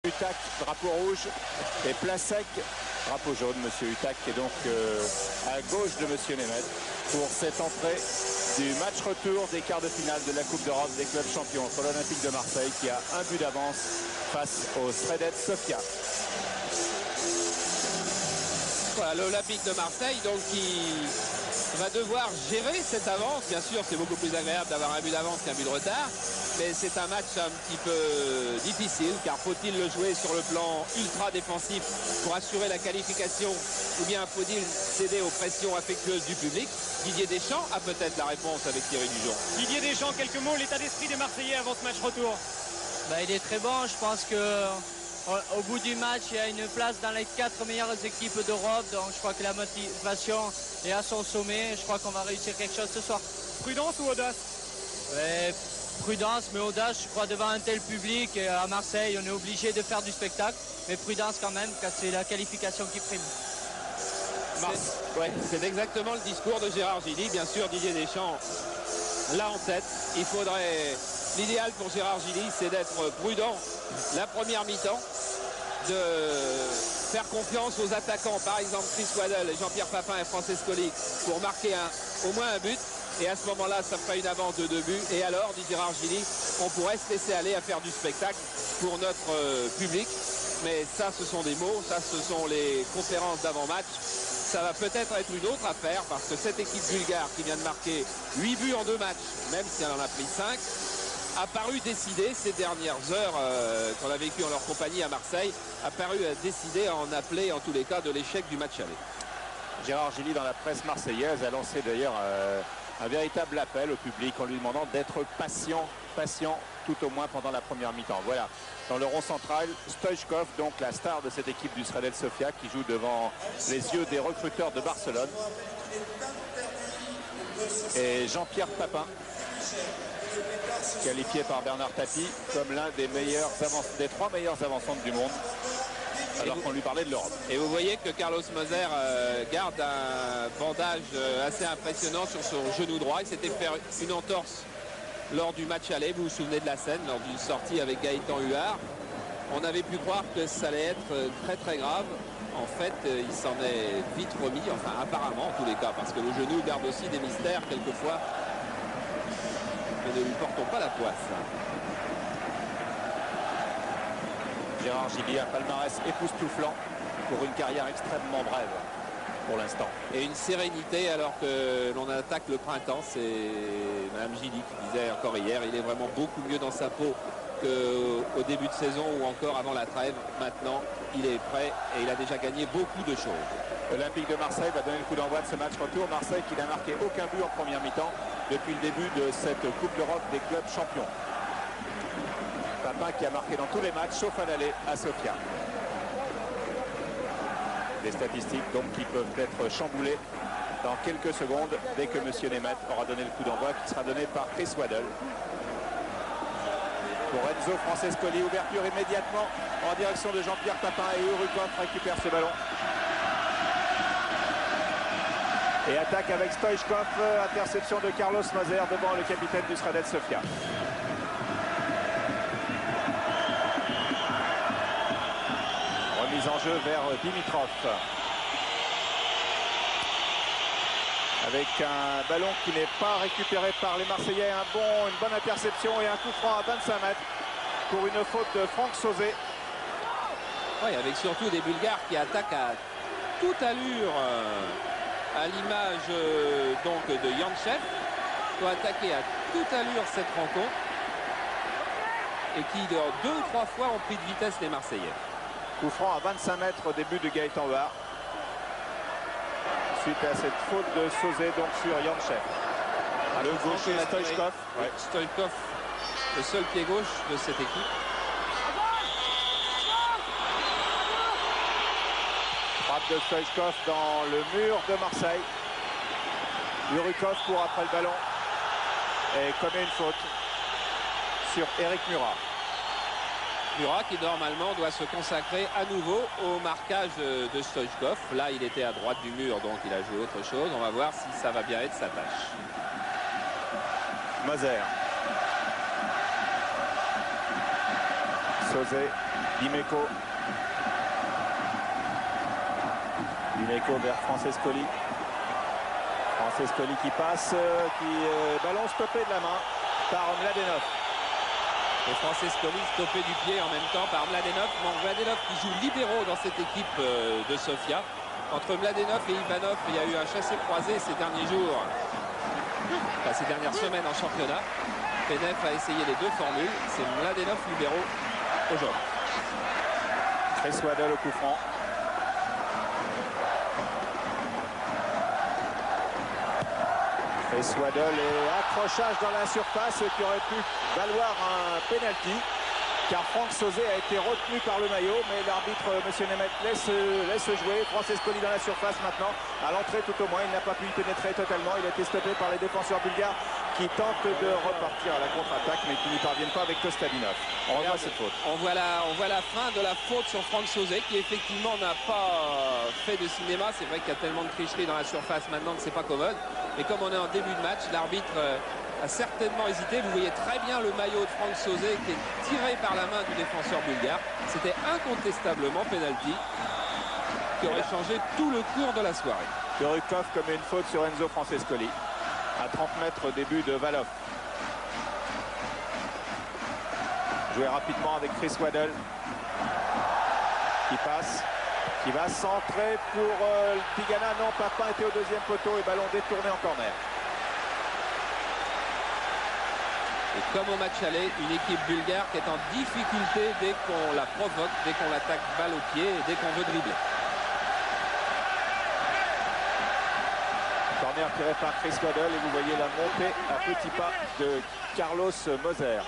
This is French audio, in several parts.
Hutak, drapeau rouge, et Plasek, drapeau jaune. Monsieur Hutak est donc à gauche de Monsieur Nemeth pour cette entrée du match retour des quarts de finale de la Coupe d'Europe des clubs champions entre l'Olympique de Marseille qui a un but d'avance face au Sredec Sofia. Voilà, l'Olympique de Marseille donc qui va devoir gérer cette avance. Bien sûr, c'est beaucoup plus agréable d'avoir un but d'avance qu'un but de retard. Mais c'est un match un petit peu difficile, car faut-il le jouer sur le plan ultra défensif pour assurer la qualification, ou bien faut-il céder aux pressions affectueuses du public? Didier Deschamps a peut-être la réponse avec Thierry Dujon. Didier Deschamps, quelques mots, l'état d'esprit des Marseillais avant ce match retour. Il est très bon, je pense qu'au bout du match, il y a une place dans les 4 meilleures équipes d'Europe, donc je crois que la motivation est à son sommet, je crois qu'on va réussir quelque chose ce soir. Prudence ou audace? Prudence, mais audace, je crois, devant un tel public. Et à Marseille, on est obligé de faire du spectacle. Mais prudence quand même, car c'est la qualification qui prime. C'est exactement le discours de Gérard Gilly. Bien sûr, Didier Deschamps l'a en tête. L'idéal pour Gérard Gilly, c'est d'être prudent la première mi-temps, de faire confiance aux attaquants, par exemple Chris Waddle, Jean-Pierre Papin et Francescoli, pour marquer au moins un but. Et à ce moment-là, ça ferait une avance de 2 buts. Et alors, dit Gérard Gilly, on pourrait se laisser aller à faire du spectacle pour notre public. Mais ça, ce sont des mots, ça, ce sont les conférences d'avant-match. Ça va peut-être être une autre affaire, parce que cette équipe bulgare qui vient de marquer 8 buts en 2 matchs, même si elle en a pris 5, a paru décidée ces dernières heures qu'on a vécues en leur compagnie à Marseille, a paru décidée à en appeler, en tous les cas, de l'échec du match aller. Gérard Gilly, dans la presse marseillaise, a lancé d'ailleurs un véritable appel au public en lui demandant d'être patient tout au moins pendant la première mi-temps. Voilà, dans le rond central, Stoichkov, donc la star de cette équipe du Sredec Sofia, qui joue devant les yeux des recruteurs de Barcelone. Et Jean-Pierre Papin, qualifié par Bernard Tapie comme l'un des 3 meilleurs avançants du monde, alors qu'on lui parlait de l'Europe. Et vous voyez que Carlos Moser garde un bandage assez impressionnant sur son genou droit. Il s'était fait une entorse lors du match aller. Vous vous souvenez de la scène, lors d'une sortie avec Gaëtan Huard. On avait pu croire que ça allait être très très grave. En fait, il s'en est vite remis, enfin apparemment en tous les cas, parce que le genou garde aussi des mystères quelquefois. Mais ne lui portons pas la poisse. Gérard Gilly, un palmarès époustouflant pour une carrière extrêmement brève pour l'instant. Et une sérénité alors que l'on attaque le printemps. C'est Mme Gilly qui disait encore hier, il est vraiment beaucoup mieux dans sa peau qu'au début de saison ou encore avant la trêve. Maintenant, il est prêt et il a déjà gagné beaucoup de choses. L'Olympique de Marseille va donner le coup d'envoi de ce match retour. Marseille qui n'a marqué aucun but en première mi-temps depuis le début de cette Coupe d'Europe des clubs champions. Papin qui a marqué dans tous les matchs sauf à l'aller à Sofia. Des statistiques donc qui peuvent être chamboulées dans quelques secondes dès que Monsieur Nemeth aura donné le coup d'envoi, qui sera donné par Chris Waddle. Pour Enzo Francescoli, ouverture immédiatement en direction de Jean-Pierre Papin, et Urukov récupère ce ballon. Et attaque avec Stoichkov, interception de Carlos Moser devant le capitaine du Sredec Sofia. Remise en jeu vers Dimitrov. Avec un ballon qui n'est pas récupéré par les Marseillais. Une bonne interception et un coup franc à 25 mètres pour une faute de Franck Sauzet. Oui, avec surtout des Bulgares qui attaquent à toute allure, à l'image donc de Yanchev, qui ont attaqué à toute allure cette rencontre et qui, 2 ou 3 fois, ont pris de vitesse les Marseillais. Coup franc à 25 mètres au début de Gaëtan Huard. Suite à cette faute de Sauzet donc sur Yanchev. Le gaucher Stoichkov. Ouais. Stoichkov, le seul pied gauche de cette équipe. Frappe de Stoichkov dans le mur de Marseille. Urukov court après le ballon et commet une faute sur Eric Murat. Murat qui normalement doit se consacrer à nouveau au marquage de Stoichkov. Là, il était à droite du mur, donc il a joué autre chose. On va voir si ça va bien être sa tâche. Moser. Sauzet Dimeco. Dimeco vers Francescoli. Francescoli qui passe, ballon stoppé de la main par Mladenov. Et Francescoli stoppé du pied en même temps par Mladenov. Mladenov qui joue libéraux dans cette équipe de Sofia. Entre Mladenov et Ivanov, il y a eu un chassé-croisé ces derniers jours, enfin, ces dernières semaines en championnat. Penef a essayé les deux formules. C'est Mladenov libéraux aujourd'hui. Chris Waddle au coup franc. Chris Waddle et accrochage dans la surface qui aurait pu valoir un penalty. Car Franck Sauzet a été retenu par le maillot, mais l'arbitre, M. Nemeth, laisse jouer. Francescoli dans la surface maintenant, à l'entrée tout au moins. Il n'a pas pu y pénétrer totalement. Il a été stoppé par les défenseurs bulgares qui tentent de repartir à la contre-attaque, mais qui n'y parviennent avec Kostadinov. On voit cette faute. On voit la fin de la faute sur Franck Sauzet, qui effectivement n'a pas fait de cinéma. C'est vrai qu'il y a tellement de tricherie dans la surface maintenant que c'est pas commode. Et comme on est en début de match, l'arbitre a certainement hésité. Vous voyez très bien le maillot de Franck Sauzet qui est tiré par la main du défenseur bulgare. C'était incontestablement penalty qui aurait changé tout le cours de la soirée. Kurukov commet une faute sur Enzo Francescoli. À 30 mètres au début de Valov. Joué rapidement avec Chris Waddle. Qui passe. Qui va centrer pour Tigana. Non, Papin était au deuxième poteau et ballon détourné en corner. Et comme au match aller, une équipe bulgare qui est en difficulté dès qu'on la provoque, dès qu'on l'attaque balle au pied et dès qu'on veut dribbler. Corner tiré par Chris Waddle et vous voyez la montée à petits pas de Carlos Moser.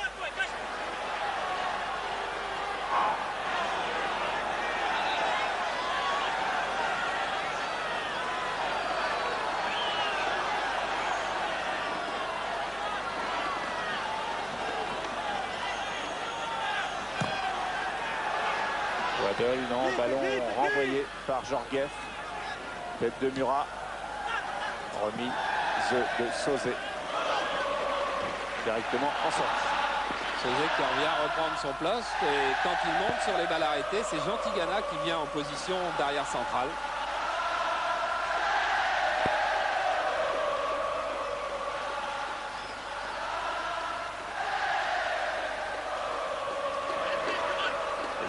Waddle, non, ballon renvoyé par Georgiev. Tête de Murat. Remise de Sauzet. Directement en sortie. Sauzet qui revient reprendre son poste. Et quand il monte sur les balles arrêtées, c'est Jean Tigana qui vient en position d'arrière central.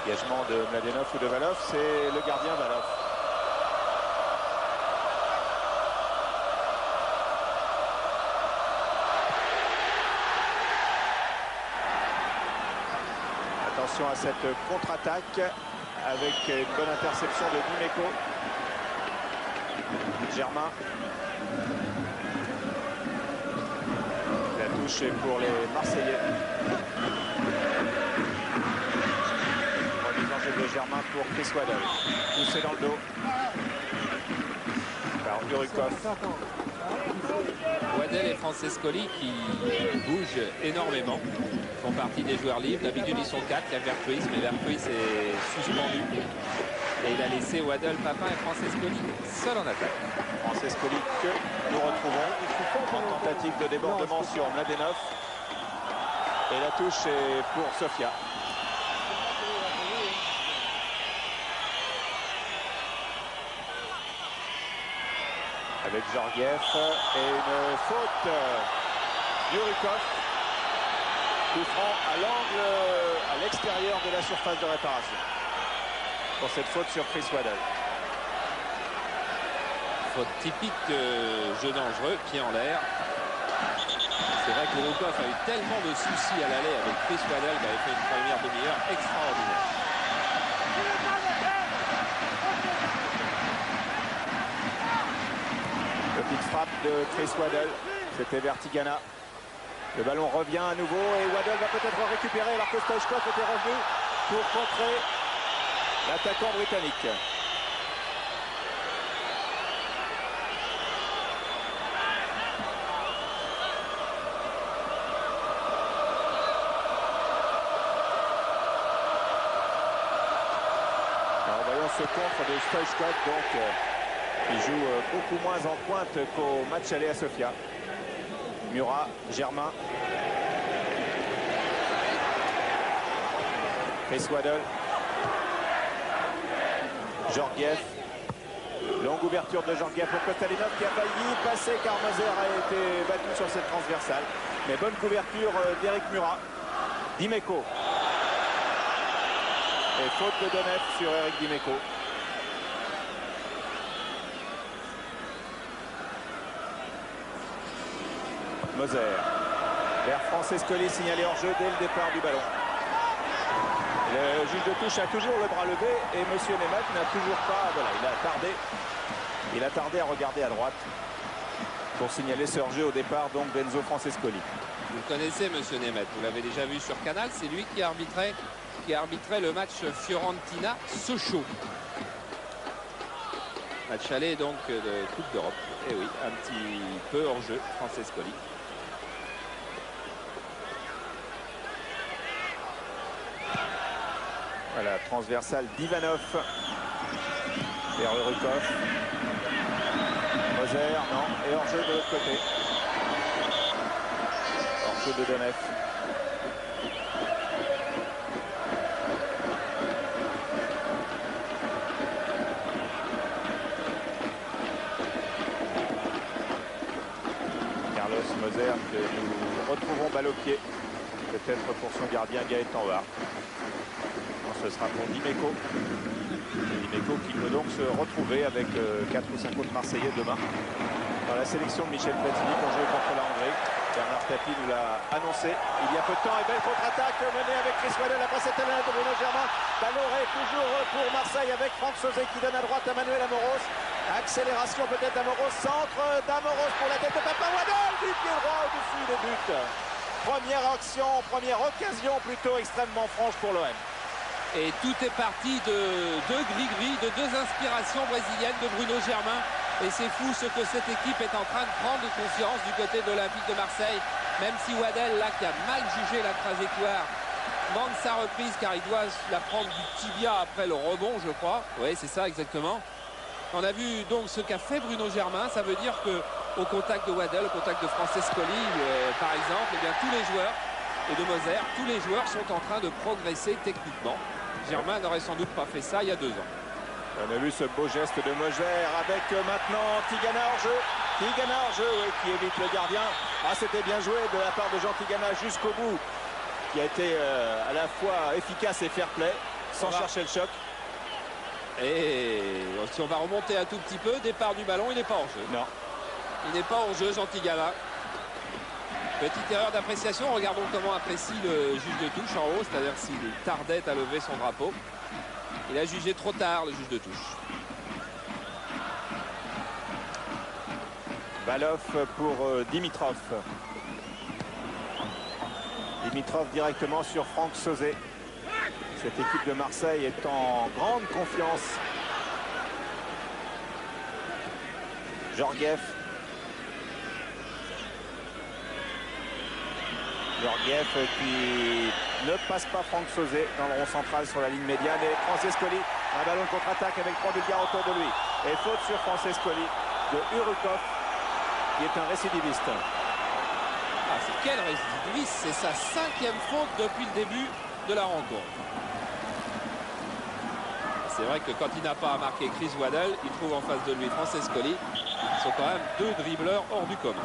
Dégagement de Mladenov ou de Valov, c'est le gardien Valov. Attention à cette contre-attaque avec une bonne interception de Dimeco. Germain. La touche est pour les Marseillais. Remise en jeu de Germain pour Chris Waddle. Poussé dans le dos par Kurukov. Waddle et Francescoli qui bougent énormément, font partie des joueurs libres. D'habitude ils sont 4, il y a Vertruis, mais Vertruis est suspendu. Et il a laissé Waddle, Papin et Francescoli seul en attaque. Francescoli que nous retrouvons en tentative de débordement sur Mladenov. Et la touche est pour Sofia. Avec Georgiev et une faute Yurikov. Coup franc à l'angle, à l'extérieur de la surface de réparation. Pour cette faute sur Chris Waddle. Faute typique jeu dangereux, pied en l'air. C'est vrai que Yurikov a eu tellement de soucis à l'aller avec Chris Waddle qui avait fait une première demi-heure extraordinaire. Petite frappe de Chris Waddle, c'était Vertigana. Le ballon revient à nouveau et Waddle va peut-être récupérer alors que Stoichkov était revenu pour contrer l'attaquant britannique. Alors voyons ce contre de Stoichkov donc. Il joue beaucoup moins en pointe qu'au match aller à Sofia. Murat, Germain. Chris Waddle. Georgiev. Longue ouverture de Georgiev pour Kostalinov qui a failli passer car Moser a été battu sur cette transversale. Mais bonne couverture d'Eric Murat. Dimeco. Et faute de Donef sur Eric Dimeco. Moser. Vers Francescoli signalé hors jeu dès le départ du ballon. Le juge de touche a toujours le bras levé et Monsieur Nemeth n'a toujours pas. Voilà, il a tardé à regarder à droite pour signaler ce hors-jeu au départ donc d'Enzo Francescoli. Vous le connaissez, Monsieur Nemeth, vous l'avez déjà vu sur Canal, c'est lui qui arbitrait le match Fiorentina-Sochaux. Match aller donc de Coupe d'Europe. Et oui, un petit peu hors-jeu, Francescoli. Voilà, transversale d'Ivanov vers Urukov. Moser, non, et hors-jeu de l'autre côté. Hors-jeu de Donef. Carlos Moser que nous retrouvons balle au pied. Peut-être pour son gardien Gaëtan Var. Ce sera pour Dimeco. Dimeco qui peut donc se retrouver avec 4 ou 5 autres Marseillais demain dans la sélection de Michel Platini pour jouer contre la Hongrie. Bernard Tapie nous l'a annoncé il y a peu de temps. Et belle contre-attaque menée avec Chris Waddell après cette année de Bruno Germain. Ballon toujours pour Marseille avec Franck Sauzet qui donne à droite à Manuel Amoros. Accélération peut-être d'Amoros. Centre d'Amoros pour la tête de Papa Waddell du pied droit au-dessus des buts. Première action, première occasion plutôt extrêmement franche pour l'OM. Et tout est parti de deux gris-gris, de deux inspirations brésiliennes de Bruno Germain. Et c'est fou ce que cette équipe est en train de prendre conscience du côté de l'Olympique de Marseille. Même si Waddell, là, qui a mal jugé la trajectoire, manque sa reprise car il doit la prendre du tibia après le rebond, je crois. Oui, c'est ça exactement. On a vu donc ce qu'a fait Bruno Germain. Ça veut dire que au contact de Waddell, au contact de Francescoli, par exemple, eh bien, tous les joueurs, et de Moser, tous les joueurs sont en train de progresser techniquement. Germain n'aurait sans doute pas fait ça il y a 2 ans. On a vu ce beau geste de Moser avec maintenant Tigana hors jeu. Tigana hors jeu, oui, qui évite le gardien. Ah, c'était bien joué de la part de Jean Tigana jusqu'au bout. Qui a été à la fois efficace et fair play, sans chercher le choc. Et si on va remonter un tout petit peu, départ du ballon, il n'est pas hors jeu. Non. Il n'est pas hors jeu, Jean Tigana. Petite erreur d'appréciation. Regardons comment apprécie le juge de touche en haut, c'est-à-dire s'il tardait à lever son drapeau. Il a jugé trop tard, le juge de touche. Valov pour Dimitrov. Dimitrov directement sur Franck Sauzet. Cette équipe de Marseille est en grande confiance. Georgiev. Georgiev qui ne passe pas Franck Sauzet dans le rond central sur la ligne médiane. Et Francescoli, un ballon de contre-attaque avec 3 Bulgares autour de lui. Et faute sur Francescoli de Urukov, qui est un récidiviste. Ah, c'est quel récidiviste? C'est sa 5e faute depuis le début de la rencontre. C'est vrai que quand il n'a pas marqué Chris Waddell, il trouve en face de lui Francescoli. Ils sont quand même 2 dribbleurs hors du commun.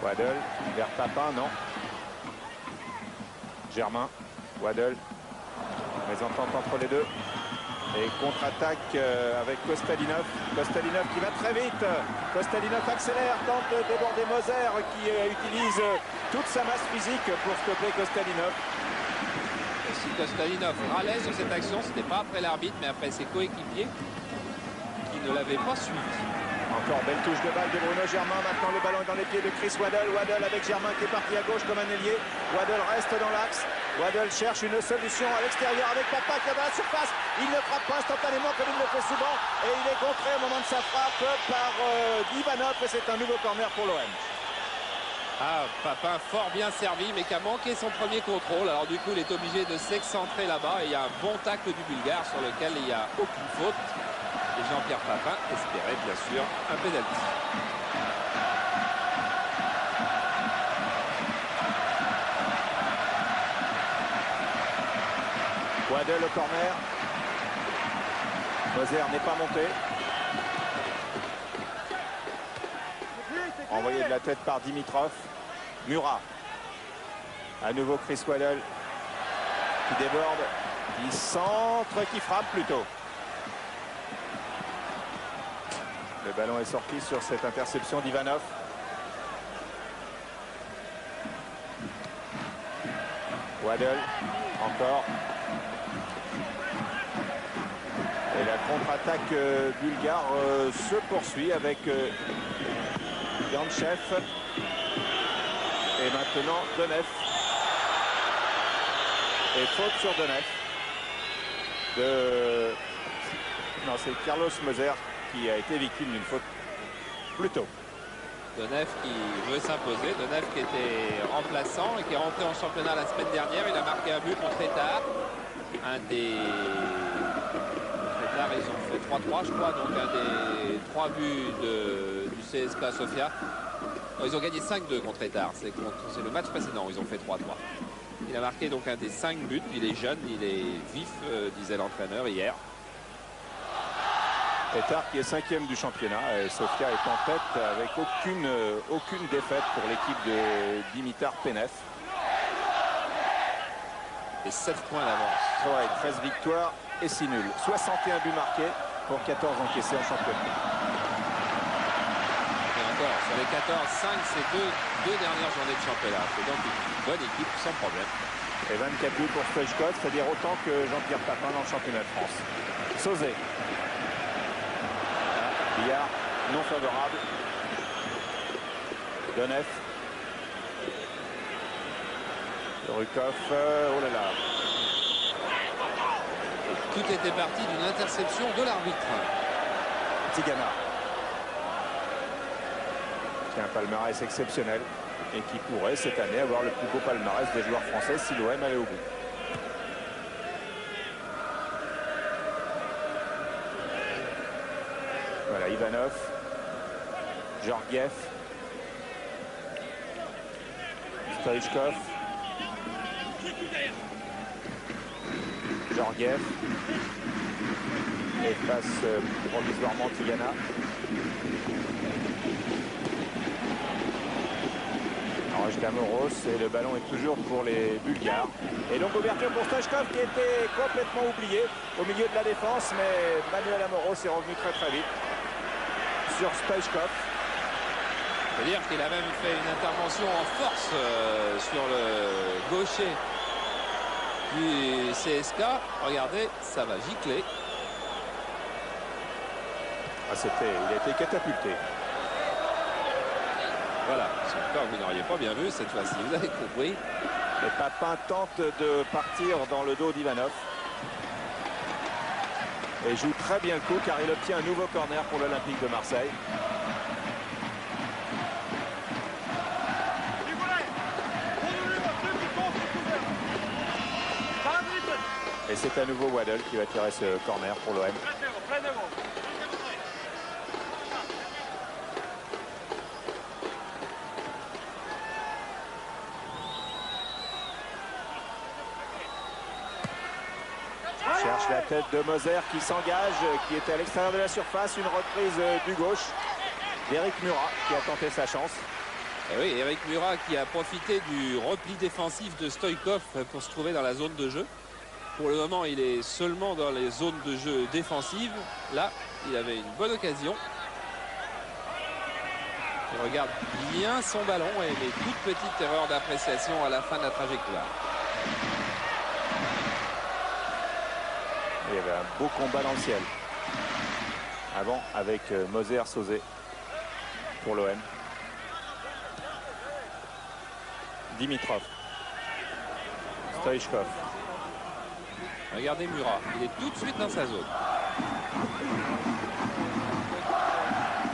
Waddell vers Papin, non. Germain, Waddell. Mésentente entre les deux. Et contre-attaque avec Kostalinov. Kostalinov qui va très vite. Kostalinov accélère, tente de déborder Moser qui utilise toute sa masse physique pour stopper Kostalinov. Et si Kostalinov râlait sur cette action, ce n'était pas après l'arbitre, mais après ses coéquipiers qui ne l'avaient pas suivi. Encore belle touche de balle de Bruno Germain. Maintenant le ballon est dans les pieds de Chris Waddell. Waddell avec Germain qui est parti à gauche comme un ailier. Waddell reste dans l'axe. Waddell cherche une solution à l'extérieur avec Papa qui est dans la surface. Il ne frappe pas instantanément comme il le fait souvent. Et il est contré au moment de sa frappe par Ivanov. Et c'est un nouveau corner pour l'OM. Ah, Papin fort bien servi, mais qui a manqué son premier contrôle. Alors du coup, il est obligé de s'excentrer là-bas. Et il y a un bon tacle du Bulgare sur lequel il n'y a aucune faute. Et Jean-Pierre Papin espérait bien sûr un pénalty. Waddle au corner. Moser n'est pas monté. Envoyé de la tête par Dimitrov. Murat. À nouveau Chris Waddle qui déborde, qui centre, qui frappe plutôt. Le ballon est sorti sur cette interception d'Ivanov. Waddle, encore. Et la contre-attaque bulgare se poursuit avec Gantchev. Et maintenant Donev. Et faute sur Donev. Non, c'est Carlos Moser qui a été victime d'une faute plus tôt. Donev qui veut s'imposer. Donev qui était remplaçant et qui est rentré en championnat la semaine dernière. Il a marqué un but contre Etar. Un des... Etar, ils ont fait 3-3 je crois. Donc un des 3 buts du CSKA Sofia. Non, ils ont gagné 5-2 contre Etar. C'est le match précédent où ils ont fait 3-3. Il a marqué donc un des 5 buts. Il est jeune, il est vif, disait l'entraîneur hier. Etar qui est 5e du championnat. Et Sofia est en tête avec aucune défaite pour l'équipe de Dimitar Penev. Et 7 points d'avance. Ouais, 13 victoires et 6 nuls. 61 buts marqués pour 14 encaissés en championnat. Et encore, sur les 14, 5, c'est deux dernières journées de championnat. C'est donc une bonne équipe sans problème. Et 24 buts pour Stoichkov, c'est-à-dire autant que Jean-Pierre Papin dans le championnat de France. Sauzet. Billard non favorable. Donev. Rukov. Oh là là. Tout était parti d'une interception de l'arbitre. Tigana. Qui a un palmarès exceptionnel et qui pourrait cette année avoir le plus beau palmarès des joueurs français si l'OM allait au bout. Voilà, Ivanov, Georgiev, Stoichkov, Georgiev, et passe provisoirement Tigana. Camoros et le ballon est toujours pour les Bulgares. Et donc ouverture pour Stoichkov qui était complètement oublié au milieu de la défense, mais Manuel Amoros est revenu très vite sur Stoichkov. C'est-à-dire qu'il a même fait une intervention en force sur le gaucher du CSK. Regardez, ça va gicler. Ah, il a été catapulté. Voilà, j'espère que vous n'auriez pas bien vu cette fois-ci, vous avez compris. Et Papin tente de partir dans le dos d'Ivanov. Et joue très bien le coup car il obtient un nouveau corner pour l'Olympique de Marseille. Et c'est à nouveau Waddle qui va tirer ce corner pour l'OM. Cherche la tête de Moser qui s'engage, qui était à l'extérieur de la surface. Une reprise du gauche d'Éric Murat qui a tenté sa chance. Et oui, Éric Murat qui a profité du repli défensif de Stoichkov pour se trouver dans la zone de jeu. Pour le moment, il est seulement dans les zones de jeu défensives. Là, il avait une bonne occasion. Il regarde bien son ballon et les toutes petites erreurs d'appréciation à la fin de la trajectoire. Il y avait un beau combat dans le ciel. Avant, avec Moser Sauzet pour l'OM. Dimitrov. Stoichkov. Regardez Murat, il est tout de suite dans sa zone.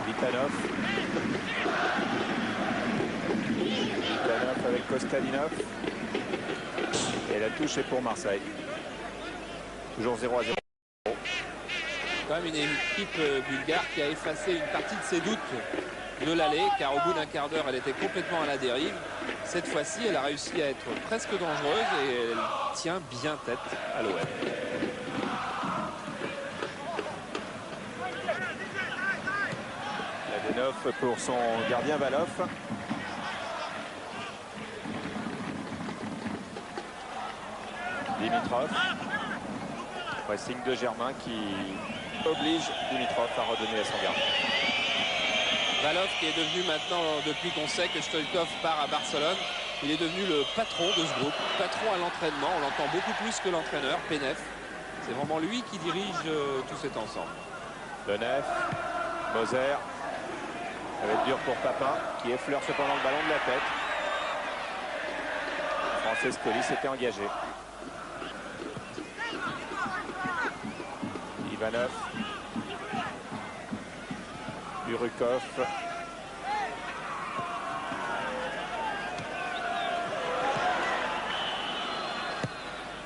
Vitanov. Vitanov avec Kostadinov. Et la touche est pour Marseille. Toujours 0-0. Quand même une équipe bulgare qui a effacé une partie de ses doutes de l'aller, car au bout d'un quart d'heure, elle était complètement à la dérive. Cette fois-ci, elle a réussi à être presque dangereuse et elle tient bien tête à l'OM. Mladenov pour son gardien Valov. Dimitrov. Pressing de Germain qui oblige Dimitrov à redonner à son gardien. Valov qui est devenu maintenant, depuis qu'on sait que Stoïchkov part à Barcelone, il est devenu le patron de ce groupe, patron à l'entraînement. On l'entend beaucoup plus que l'entraîneur, Penev. C'est vraiment lui qui dirige tout cet ensemble. Denef, Moser. Ça va être dur pour Papin qui effleure cependant le ballon de la tête. Francescoli s'était engagé. Ivanov. Urukov.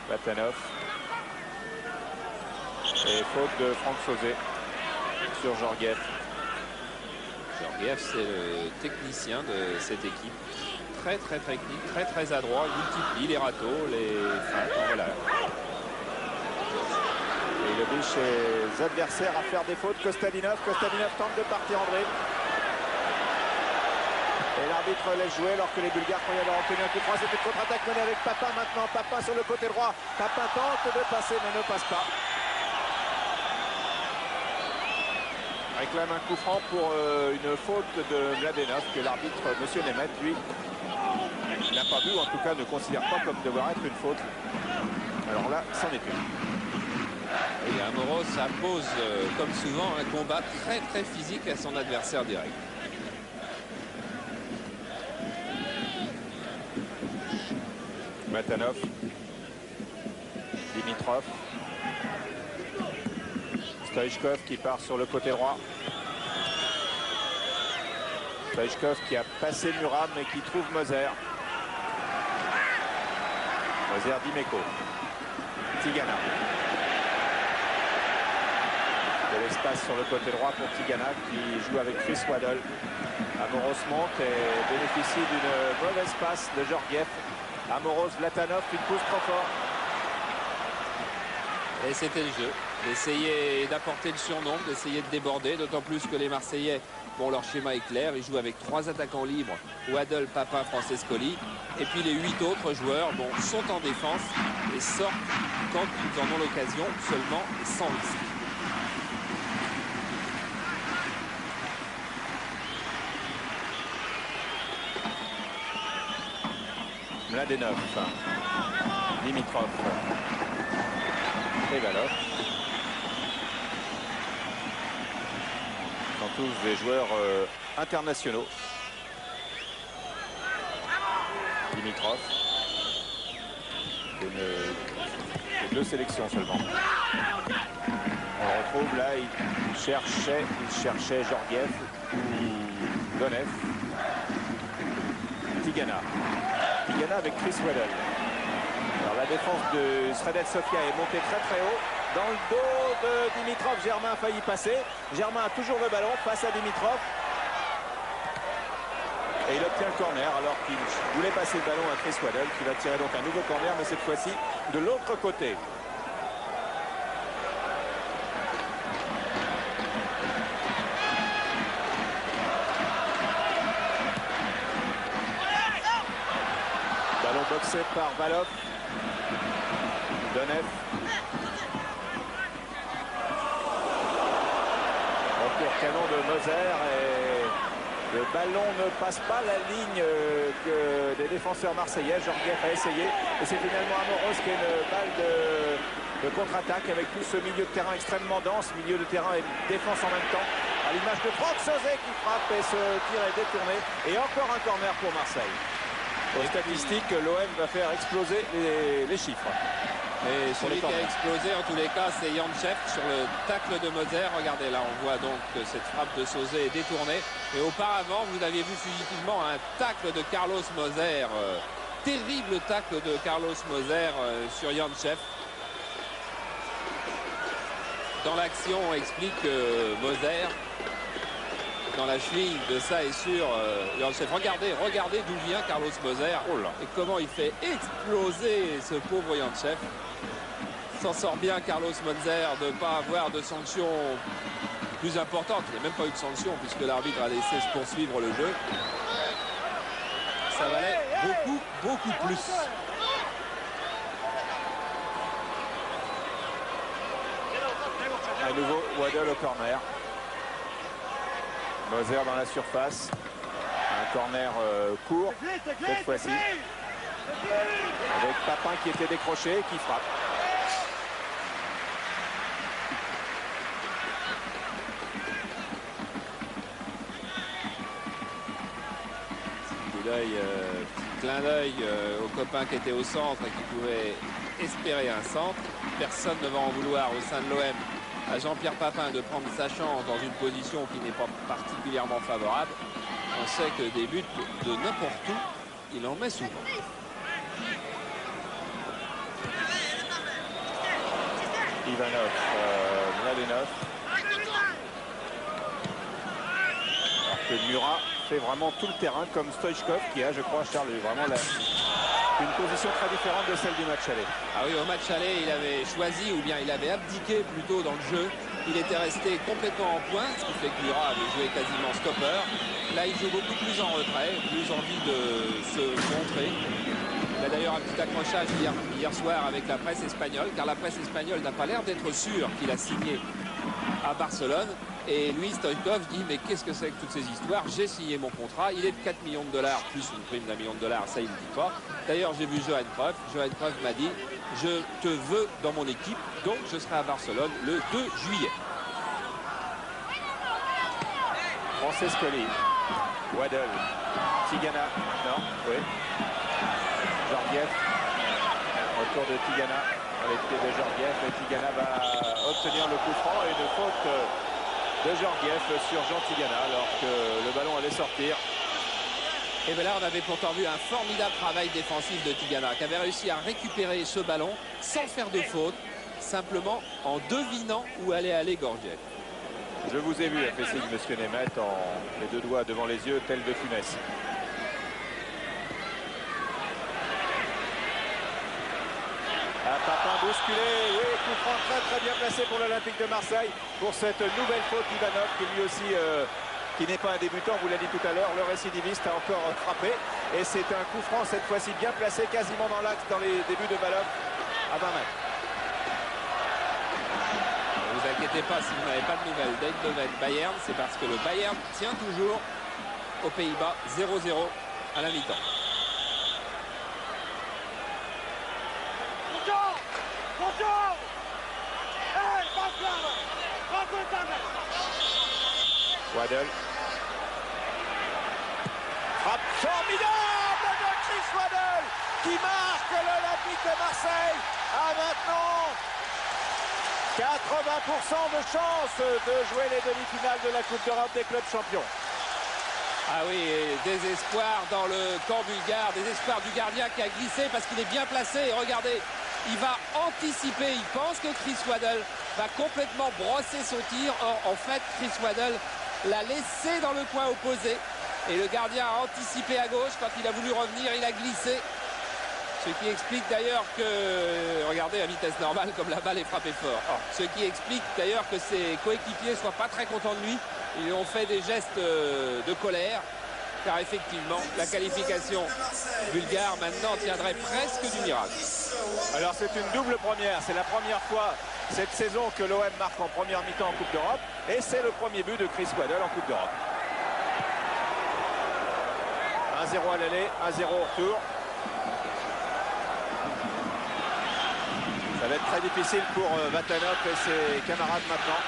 Batanov. Et faute de Franck Sauzet sur Georgiev. Georgiev, c'est le technicien de cette équipe. Très technique, très adroit. Il multiplie les râteaux, les feintes. Voilà. Et il oblige ses adversaires à faire des fautes. Kostadinov tente de partir en dribble. Et l'arbitre laisse jouer alors que les Bulgares croyaient avoir obtenu un coup franc. C'est une contre-attaque menée avec Papin maintenant. Papin sur le côté droit. Papin tente de passer mais ne passe pas. Réclame un coup franc pour une faute de Mladenov que l'arbitre, monsieur Nemeth, lui, n'a pas vu ou en tout cas ne considère pas comme devoir être une faute. Alors là, c'en est une. Et Amoros impose, comme souvent, un combat très physique à son adversaire direct. Matanov. Dimitrov. Stoïchkov qui part sur le côté droit. Stoïchkov qui a passé Muram et qui trouve Moser. Moser Dimeco. Tigana. De l'espace sur le côté droit pour Tigana qui joue avec Chris Waddle. Amoros monte et bénéficie d'une mauvaise passe de Georgiev. Amoros, Vlatanov, une pousse trop fort. Et c'était le jeu, d'essayer d'apporter le surnombre, d'essayer de déborder, d'autant plus que les Marseillais, bon, leur schéma est clair, ils jouent avec 3 attaquants libres, Waddle, Papin, Francescoli, et puis les 8 autres joueurs sont en défense et sortent quand ils en ont l'occasion, seulement et sans risque. Mladenov, Dimitrov et Valov. Ce sont tous des joueurs internationaux. Dimitrov. C'est 2 sélections seulement. On le retrouve là, il cherchait Georgiev ou Donev. Tigana avec Chris Waddle. Alors la défense de Sredet Sofia est montée très haut. Dans le dos de Dimitrov, Germain a failli passer. Germain a toujours le ballon face à Dimitrov. Et il obtient le corner alors qu'il voulait passer le ballon à Chris Waddle qui va tirer donc un nouveau corner, mais cette fois-ci de l'autre côté. Ballon boxé par Valov. Donev. Retour canon de Moser et le ballon ne passe pas la ligne que des défenseurs marseillais. Georgiev a essayé et c'est finalement Amoros qui a une balle de contre-attaque avec tout ce milieu de terrain extrêmement dense, milieu de terrain et défense en même temps. À l'image de Franck Sauzet qui frappe et ce tir est détourné. Et encore un corner pour Marseille. Aux statistiques, l'OM va faire exploser les chiffres. Et celui qui a explosé, en tous les cas, c'est Jantchev sur le tacle de Moser. Regardez, là, on voit donc que cette frappe de Sauzet est détournée. Et auparavant, vous aviez vu fugitivement un tacle de Carlos Moser. Terrible tacle de Carlos Moser sur Jantchev. Dans l'action, on explique que Moser dans la cheville de ça est sûr. Regardez d'où vient Carlos Moser et comment il fait exploser ce pauvre Yantchev. S'en sort bien Carlos Moser de ne pas avoir de sanction plus importante. Il n'y a même pas eu de sanction puisque l'arbitre a laissé se poursuivre le jeu. Ça valait beaucoup plus. À nouveau, Waddle au corner. Moser dans la surface. Un corner court cette fois-ci. Avec Papin qui était décroché et qui frappe. Petit clin d'œil aux copains qui étaient au centre et qui pouvaient espérer un centre. Personne ne va en vouloir au sein de l'OM à Jean-Pierre Papin de prendre sa chance dans une position qui n'est pas particulièrement favorable. On sait que des buts de n'importe où, il en met souvent. Ivanov, Mladenov. Alors que Murat fait vraiment tout le terrain comme Stoichkov qui a, je crois, Charles, vraiment une position très différente de celle du match aller. Ah oui, au match aller, il avait choisi, ou bien il avait abdiqué plutôt dans le jeu. Il était resté complètement en pointe, ce qui fait que Murat avait joué quasiment stopper. Là, il joue beaucoup plus en retrait, plus envie de se montrer. Il a d'ailleurs un petit accrochage hier soir avec la presse espagnole, car la presse espagnole n'a pas l'air d'être sûre qu'il a signé à Barcelone. Et lui, Stoichkov, dit mais qu'est-ce que c'est que toutes ces histoires? J'ai signé mon contrat, il est de 4 millions de dollars plus une prime d'1 million de dollars, ça il ne dit pas. D'ailleurs, j'ai vu Johan Cruyff. Johan Cruyff m'a dit je te veux dans mon équipe, donc je serai à Barcelone le 2 juillet. Francescoli, Waddle, Tigana, non, oui. Georgiev, autour de Tigana, à l'équité de Georgiev, et Tigana va obtenir le coup franc et une faute de Georgiev sur Jean Tigana alors que le ballon allait sortir. Et bien là, on avait pourtant vu un formidable travail défensif de Tigana qui avait réussi à récupérer ce ballon sans faire de faute, simplement en devinant où allait aller Georgiev. Je vous ai vu, a fait signe monsieur Nemeth, en les deux doigts devant les yeux, tel de Funès. Papin bousculé, oui, coup franc très bien placé pour l'Olympique de Marseille pour cette nouvelle faute d'Ivanov qui lui aussi, qui n'est pas un débutant, vous l'a dit tout à l'heure, le récidiviste a encore frappé et c'est un coup franc cette fois-ci bien placé quasiment dans l'axe dans les débuts de ballon à 20 mètres. Ne vous inquiétez pas si vous n'avez pas de nouvelles d'Eindhoven Bayern, c'est parce que le Bayern tient toujours aux Pays-Bas 0-0 à la mi-temps. Waddle. Frappe formidable de Chris Waddle qui marque l'Olympique de Marseille à maintenant 80% de chance de jouer les demi-finales de la Coupe d'Europe des clubs champions. Ah oui, désespoir dans le camp bulgare, désespoir du gardien qui a glissé parce qu'il est bien placé. Et regardez, il va anticiper, il pense que Chris Waddle va complètement brosser son tir. Or, en fait, Chris Waddle l'a laissé dans le coin opposé. Et le gardien a anticipé à gauche. Quand il a voulu revenir, il a glissé. Ce qui explique d'ailleurs que, regardez à vitesse normale comme la balle est frappée fort. Ce qui explique d'ailleurs que ses coéquipiers ne soient pas très contents de lui. Ils ont fait des gestes de colère. Car effectivement, la qualification bulgare maintenant tiendrait presque du miracle. Alors c'est une double première. C'est la première fois cette saison que l'OM marque en première mi-temps en Coupe d'Europe. Et c'est le premier but de Chris Waddle en Coupe d'Europe. 1-0 à l'aller, 1-0 au retour. Ça va être très difficile pour Vatanov et ses camarades maintenant.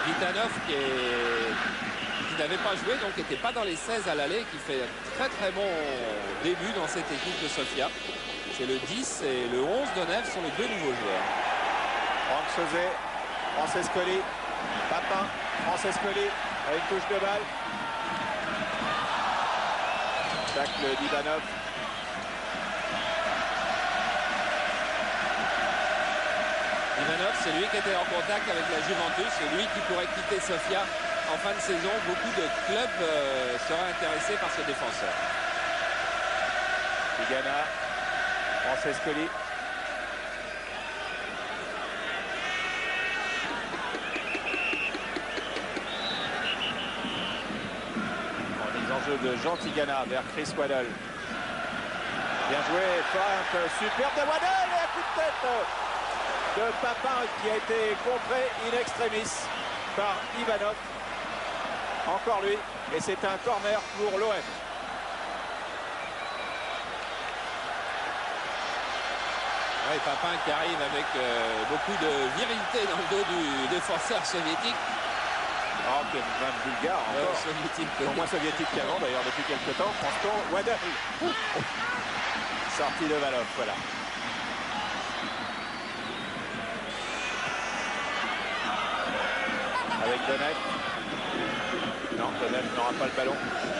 Vitanov qui n'avait pas joué, donc qui n'était pas dans les 16 à l'aller, qui fait un très bon début dans cette équipe de Sofia. C'est le 10 et le 11 de Neve sont les deux nouveaux joueurs. Franck Sauzet, Francescoli, Papin, Francescoli à une touche de balle. Tacle d'Ivanov. Ivanov, c'est lui qui était en contact avec la Juventus, c'est lui qui pourrait quitter Sofia en fin de saison. Beaucoup de clubs seraient intéressés par ce défenseur. Tigana, Francescoli. Mise en jeu de Jean Tigana vers Chris Waddle. Bien joué, feinte superbe de Waddle et un coup de tête de Papin qui a été contré in extremis par Ivanov. Encore lui, et c'est un corner pour l'OM. Oui, Papin qui arrive avec beaucoup de virilité dans le dos du défenseur soviétique. Oh, que même bulgare encore. Soviétique. Moins soviétique qu'avant d'ailleurs depuis quelques temps. Franchement, Waddle. Sortie de Valov, voilà. Avec Donnet. Non, Donnet n'aura pas le ballon.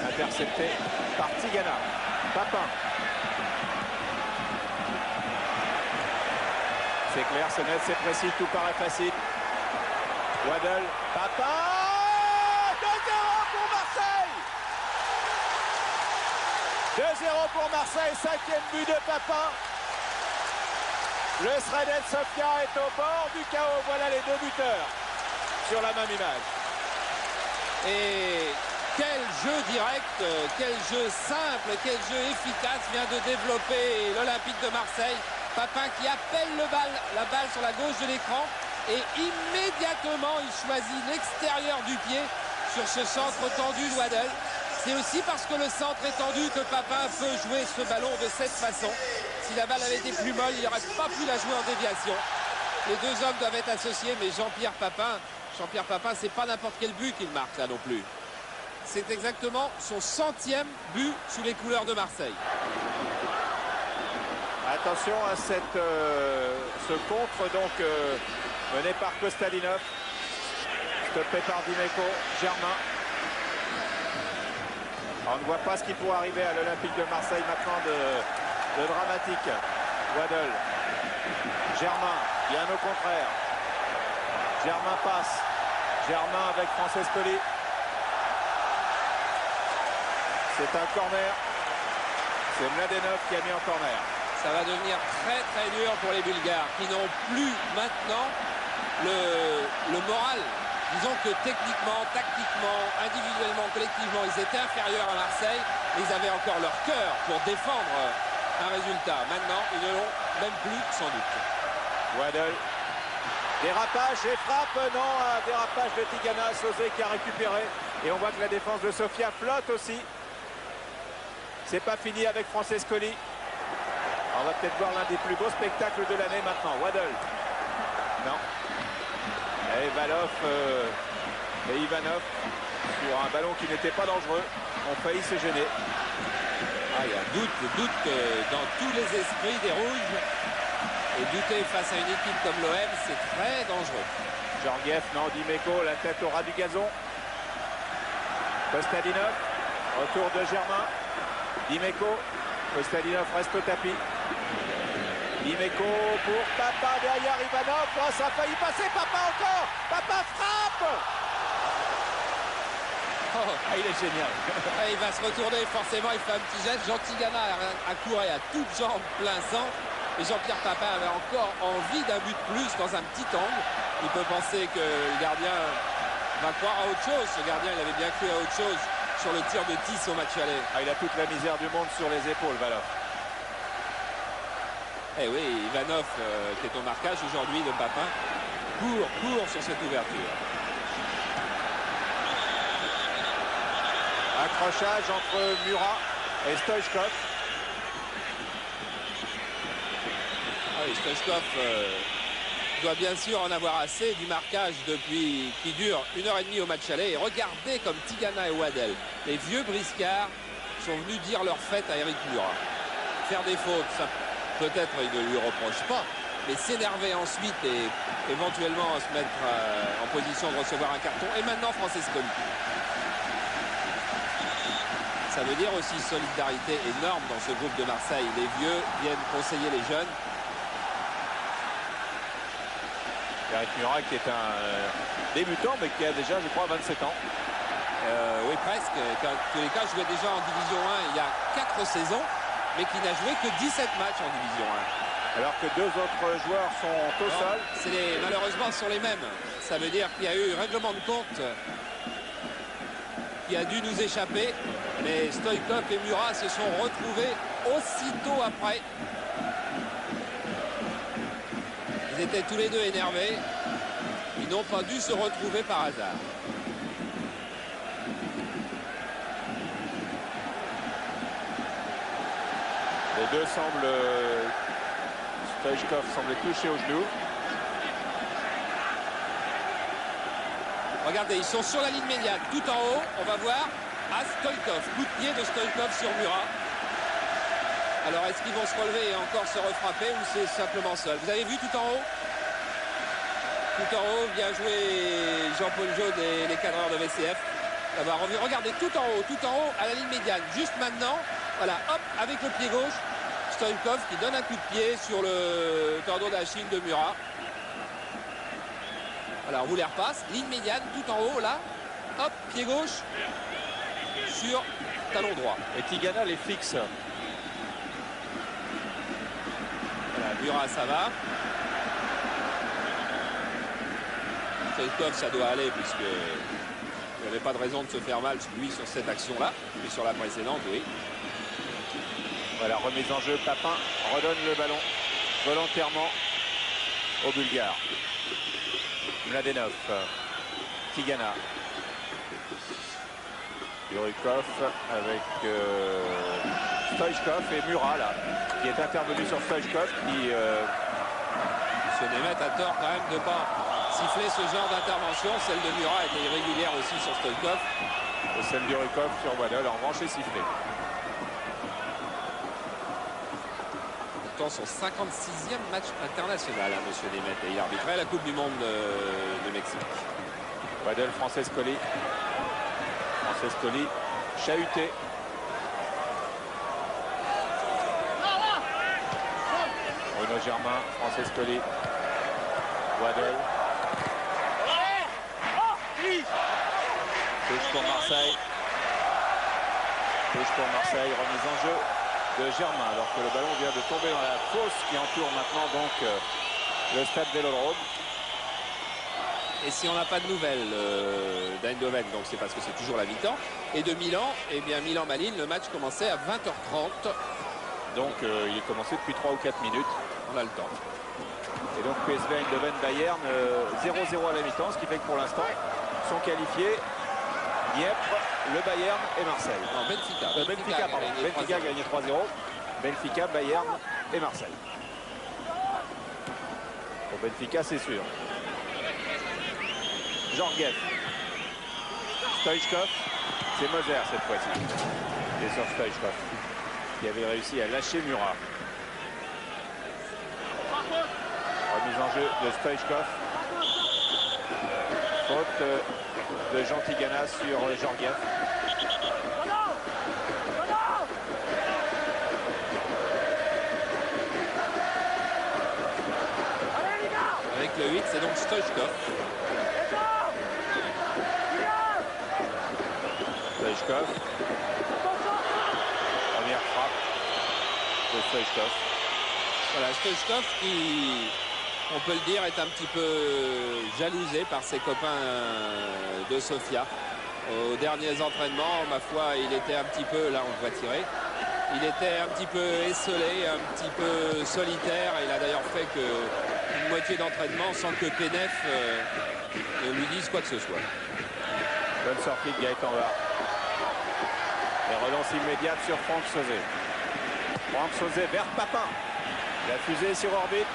Intercepté par Tigana. Papin. C'est clair, c'est net, c'est précis, tout paraît facile. Waddle, Papin, 2-0 pour Marseille. 2-0 pour Marseille, 5e but de Papin. Le Sredel Sofia est au bord du chaos. Voilà les deux buteurs sur la même image. Et quel jeu direct, quel jeu simple, quel jeu efficace vient de développer l'Olympique de Marseille. Papin qui appelle la balle sur la gauche de l'écran et immédiatement il choisit l'extérieur du pied sur ce centre tendu de Waddle. C'est aussi parce que le centre est tendu que Papin peut jouer ce ballon de cette façon. Si la balle avait été plus molle, il n'aurait pas pu la jouer en déviation. Les deux hommes doivent être associés, mais Jean-Pierre Papin, c'est pas n'importe quel but qu'il marque là non plus. C'est exactement son 100e but sous les couleurs de Marseille. Attention à ce contre donc mené par Kostadinov, stoppé par Dimeco, Germain. On ne voit pas ce qui pourrait arriver à l'Olympique de Marseille maintenant de dramatique. Waddle, Germain, bien au contraire. Germain passe, Germain avec Francescoli. C'est un corner, c'est Mladenov qui a mis en corner. Ça va devenir très très dur pour les Bulgares qui n'ont plus maintenant le moral. Disons que techniquement, tactiquement, individuellement, collectivement, ils étaient inférieurs à Marseille. Ils avaient encore leur cœur pour défendre un résultat. Maintenant, ils ne l'ont même plus sans doute. Waddle, dérapage et frappe. Non, un dérapage de Tigana, Sosé qui a récupéré. Et on voit que la défense de Sofia flotte aussi. C'est pas fini avec Francescoli. On va peut-être voir l'un des plus beaux spectacles de l'année maintenant. Waddle. Non. Et Valov et Ivanov sur un ballon qui n'était pas dangereux ont failli se gêner. Ah, il y a doute dans tous les esprits des Rouges. Et douter face à une équipe comme l'OM, c'est très dangereux. Georgiev, non, Dimeco, la tête au ras du gazon. Kostadinov, retour de Germain. Dimeco, Kostadinov reste au tapis. Dimeco pour Papin derrière Ivanov. Oh, ça a failli passer. Papin encore. Papin frappe. Oh, il est génial. Il va se retourner forcément. Il fait un petit geste. Jean Tigana a couru à toutes jambes plein sang. Et Jean-Pierre Papin avait encore envie d'un but de plus dans un petit angle. Il peut penser que le gardien va croire à autre chose. Ce gardien, il avait bien cru à autre chose sur le tir de Tis au match aller. Ah, il a toute la misère du monde sur les épaules, Valov. Eh oui, Ivanov, qui est au marquage aujourd'hui de Papin, court sur cette ouverture. Accrochage entre Murat et Stoichkov. Ah oui, Stoichkov doit bien sûr en avoir assez du marquage qui dure 1h30 au match aller. Et regardez comme Tigana et Waddle, les vieux briscards, sont venus dire leur fête à Eric Murat. Faire des fautes, ça peut-être il ne lui reproche pas, mais s'énerver ensuite et éventuellement se mettre en position de recevoir un carton. Et maintenant Francescoli. Ça veut dire aussi solidarité énorme dans ce groupe de Marseille. Les vieux viennent conseiller les jeunes. Eric Murat qui est un débutant mais qui a déjà, je crois, 27 ans. Oui, presque. En tous les cas, jouait déjà en Division 1 il y a 4 saisons, mais qui n'a joué que 17 matchs en Division 1. Alors que 2 autres joueurs sont au sol. Malheureusement, ce sont les mêmes. Ça veut dire qu'il y a eu un règlement de compte qui a dû nous échapper. Mais Stoïkov et Murat se sont retrouvés aussitôt après. Ils étaient tous les deux énervés. Ils n'ont pas dû se retrouver par hasard. Les deux semblent... Stoïchkov semble touché au genou. Regardez, ils sont sur la ligne médiane, tout en haut. On va voir à Stoïchkov. Coup de pied de Stoïchkov sur Murat. Alors, est-ce qu'ils vont se relever et encore se refrapper ou c'est simplement seul? Vous avez vu tout en haut? Tout en haut, bien joué Jean-Paul Jaune et les cadreurs de VCF. Regardez, tout en haut, à la ligne médiane. Juste maintenant, voilà, hop, avec le pied gauche, Stoïchkov qui donne un coup de pied sur le tendon d'Achille de Murat. Voilà, on vous les repasse. Ligne médiane, tout en haut, là. Hop, pied gauche sur talon droit. Et Tigana les fixe. Voilà, Murat, ça va. Stoïchkov, ça doit aller puisque il n'y avait pas de raison de se faire mal, lui, sur cette action-là. Mais sur la précédente, oui. Voilà, remise en jeu. Papin redonne le ballon volontairement au Bulgare. Mladenov, Tigana, Yurikov avec Stoïchkov et Murat là, qui est intervenu sur Stoïchkov qui se démettent à tort quand même de ne pas siffler ce genre d'intervention. Celle de Murat était irrégulière aussi sur Stoïchkov. Et celle d'Yurikov sur Waddell en revanche est sifflée. Son 56e match international, hein, monsieur Desmet, et il arbitrait la Coupe du Monde de Mexique. Waddell, Francescoli. Francescoli, chahuté. Bruno Germain, Francescoli. Waddell. Touche pour Marseille. Touche pour Marseille, remise en jeu de Germain, alors que le ballon vient de tomber dans la fosse qui entoure maintenant donc le stade Vélodrome. Et si on n'a pas de nouvelles d'Eindhoven, donc c'est parce que c'est toujours la mi-temps, et de Milan, eh bien Milan-Malines, le match commençait à 20h30. Donc il est commencé depuis 3 ou 4 minutes. On a le temps. Et donc PSV Eindhoven Bayern 0-0 à la mi-temps, ce qui fait que pour l'instant sont qualifiés Dieppe, le Bayern et Marseille. Non, Benfica. Benfica a gagné 3-0. Benfica, Bayern et Marseille. Pour Benfica, c'est sûr. Georgiev. Stoïchkov. C'est Moser cette fois-ci. Et sur Stoïchkov, qui avait réussi à lâcher Murat. Remise en jeu de Stoïchkov. Faute de Jean Tigana sur Georgiev. Avec le 8, c'est donc Stoïchkov. Stoïchkov. Première frappe de Stoïchkov. Voilà, Stoïchkov qui, on peut le dire, est un petit peu jalousé par ses copains de Sofia. Aux derniers entraînements, ma foi, il était un petit peu, là on le voit tirer, il était un petit peu esselé, un petit peu solitaire. Il a d'ailleurs fait une moitié d'entraînement sans que Penef ne lui dise quoi que ce soit. Bonne sortie de Gaëtan Var. Et relance immédiate sur Franck Sauzet. Franck Sauzet vers Papin. La fusée sur orbite.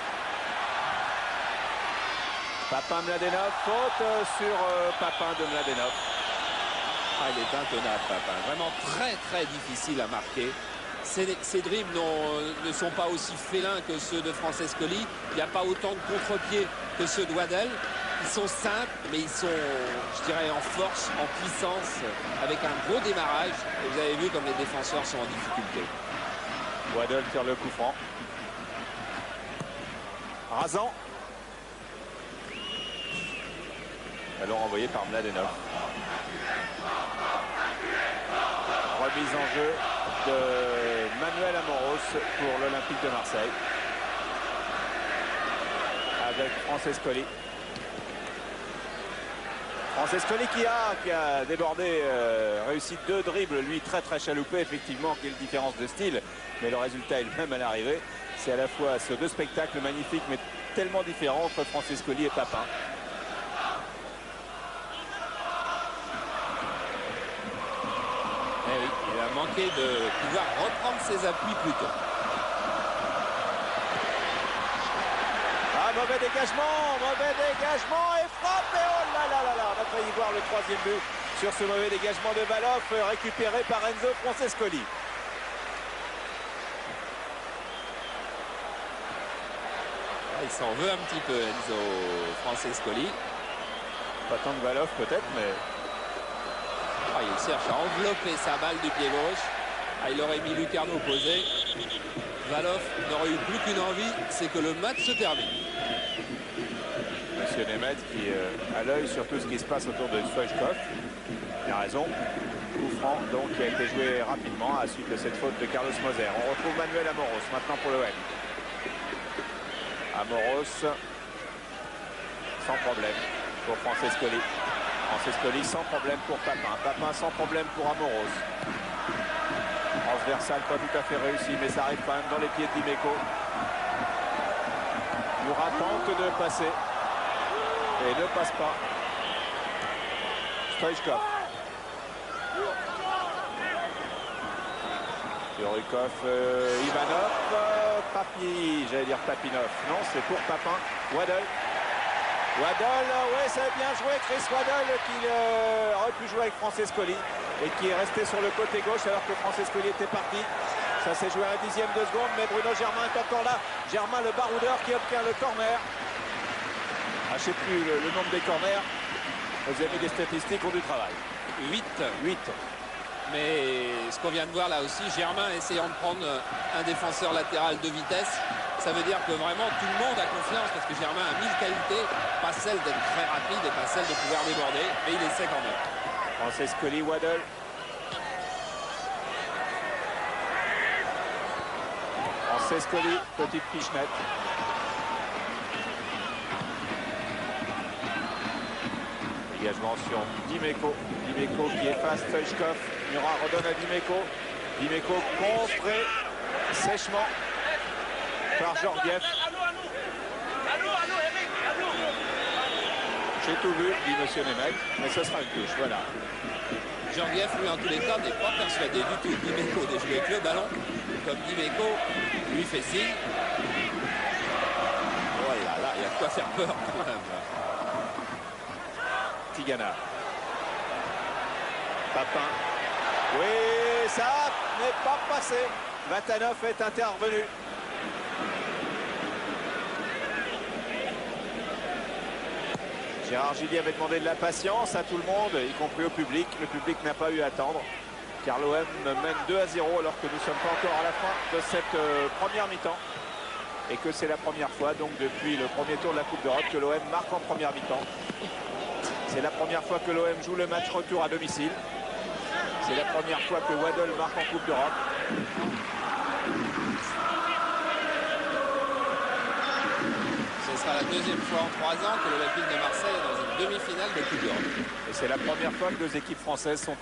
Papin Mladenov, faute sur Papin de Mladenov. Ah, il est intenable, Papin. Vraiment très très difficile à marquer. Ces dribbles ne sont pas aussi félins que ceux de Francescoli. Il n'y a pas autant de contre-pieds que ceux de Waddell. Ils sont simples, mais ils sont, je dirais, en force, en puissance, avec un gros démarrage. Et vous avez vu comme les défenseurs sont en difficulté. Waddell tire le coup franc. Rasant. Ballon envoyé par Mladenov. Remise en jeu de Manuel Amoros pour l'Olympique de Marseille. Avec Francescoli. Francescoli qui a débordé, réussi 2 dribbles, lui très chaloupé, effectivement, quelle différence de style, mais le résultat est le même à l'arrivée. C'est à la fois ce 2 spectacles magnifiques, mais tellement différents entre Francescoli et Papin. Eh oui, il a manqué de pouvoir reprendre ses appuis plus tôt. Mauvais dégagement et frappe, et oh là là là là, on a failli voir le 3e but sur ce mauvais dégagement de Valov, récupéré par Enzo Francescoli. Il s'en veut un petit peu, Enzo Francescoli. Pas tant que Valov peut-être, mais... il cherche à envelopper sa balle du pied gauche. Il aurait mis Lucarno posé. Valov n'aurait eu plus qu'une envie, c'est que le match se termine. Monsieur Nemeth qui a l'œil sur tout ce qui se passe autour de Stoichkov. Il a raison. Coup franc donc qui a été joué rapidement à la suite de cette faute de Carlos Moser. On retrouve Manuel Amoros maintenant pour l'OM. Amoros sans problème pour Francescoli. Francescoli sans problème pour Papin. Papin sans problème pour Amoros. Transversal pas tout à fait réussi, mais ça arrive quand même dans les pieds de Dimeco. Moura tente de passer et ne passe pas. Stoichkov. Surikov, Ivanov, j'allais dire Papinov. Non, c'est pour Papin. Waddle. Ouais, ça a bien joué Chris Waddle qui aurait pu jouer avec Francescoli et qui est resté sur le côté gauche alors que Francescoli était parti. Ça s'est joué à la 10e de seconde, mais Bruno Germain est encore là. Germain, le baroudeur, qui obtient le corner. Je ne sais plus le nombre des corners. Nos amis des statistiques ont du travail. 8. 8. Mais ce qu'on vient de voir là aussi, Germain essayant de prendre un défenseur latéral de vitesse, ça veut dire que vraiment tout le monde a confiance parce que Germain a 1000 qualités, pas celle d'être très rapide et pas celle de pouvoir déborder, mais il essaie quand même. Francescoli, Waddle. Francescoli, petite pichenette. Dégagement sur Dimeco. Dimeco qui efface Stoichkov. Murat redonne à Dimeco. Dimeco contré sèchement par Georgiev. J'ai tout vu, dit monsieur Nemeth, mais ce sera une touche, voilà. Georgiev, lui, en tous les cas, n'est pas persuadé du tout Dimeco de jouer avec le ballon. Comme Dimeco lui fait signe. Voilà, là, il y a de quoi faire peur quand même. Tigana. Papin. Oui, ça n'est pas passé. Vatanov est intervenu. Gérard Gilly avait demandé de la patience à tout le monde, y compris au public. Le public n'a pas eu à attendre, car l'OM mène 2-0 alors que nous ne sommes pas encore à la fin de cette première mi-temps. Et que c'est la première fois, donc depuis le premier tour de la Coupe d'Europe, que l'OM marque en première mi-temps. C'est la première fois que l'OM joue le match retour à domicile. C'est la première fois que Waddle marque en Coupe d'Europe. Ce sera la deuxième fois en 3 ans que l'Olympique de Marseille est dans une demi-finale de Coupe d'Europe. Et c'est la première fois que 2 équipes françaises sont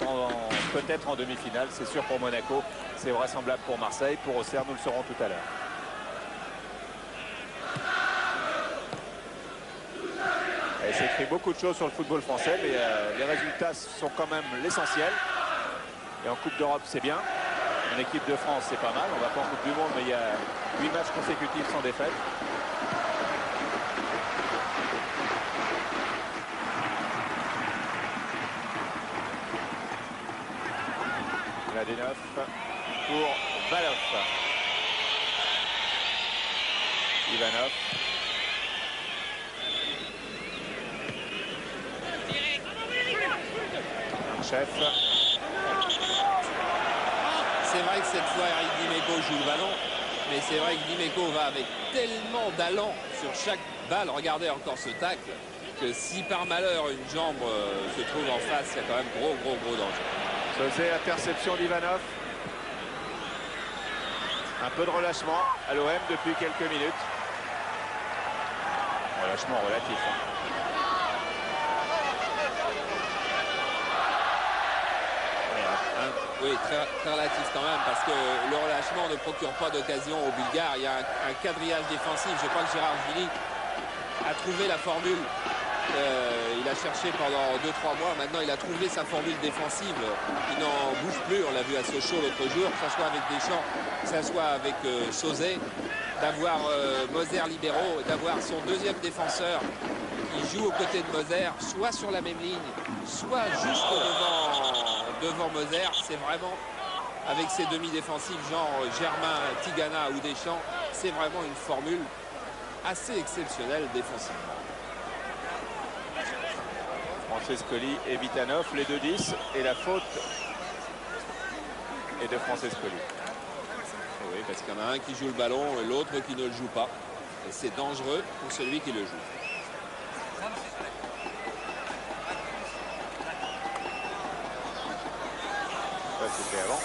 peut-être en demi-finale. C'est sûr pour Monaco, c'est vraisemblable pour Marseille. Pour Auxerre, nous le saurons tout à l'heure. Il s'écrit beaucoup de choses sur le football français, mais les résultats sont quand même l'essentiel. Et en Coupe d'Europe, c'est bien. En équipe de France, c'est pas mal. On va pas en Coupe du Monde, mais il y a 8 matchs consécutifs sans défaite. Mladenov pour Valov. Ivanov. Chef. C'est vrai que cette fois Eric Dimeco joue le ballon, mais c'est vrai que Dimeco va avec tellement d'allant sur chaque balle. Regardez encore ce tacle. si par malheur une jambe se trouve en face, il y a quand même gros danger. Sauzet, interception d'Ivanov. Un peu de relâchement à l'OM depuis quelques minutes. Relâchement relatif. Oui, très relatif quand même, parce que le relâchement ne procure pas d'occasion aux Bulgares. Il y a un quadrillage défensif. Je crois que Gérard Gilly a trouvé la formule. Il a cherché pendant 2-3 mois. Maintenant, il a trouvé sa formule défensive. Il n'en bouge plus. On l'a vu à Sochaux l'autre jour, que ce soit avec Deschamps, que ce soit avec Sauzet, d'avoir Moser libéraux, d'avoir son deuxième défenseur qui joue aux côtés de Moser, soit sur la même ligne, soit juste devant Moser. C'est vraiment, avec ses demi-défensifs, genre Germain, Tigana ou Deschamps, c'est vraiment une formule assez exceptionnelle défensivement. Francescoli et Vitanov, les deux 10, et la faute est de Francescoli. Oui, parce qu'il y en a un qui joue le ballon et l'autre qui ne le joue pas. Et c'est dangereux pour celui qui le joue. Ça, c'était avant.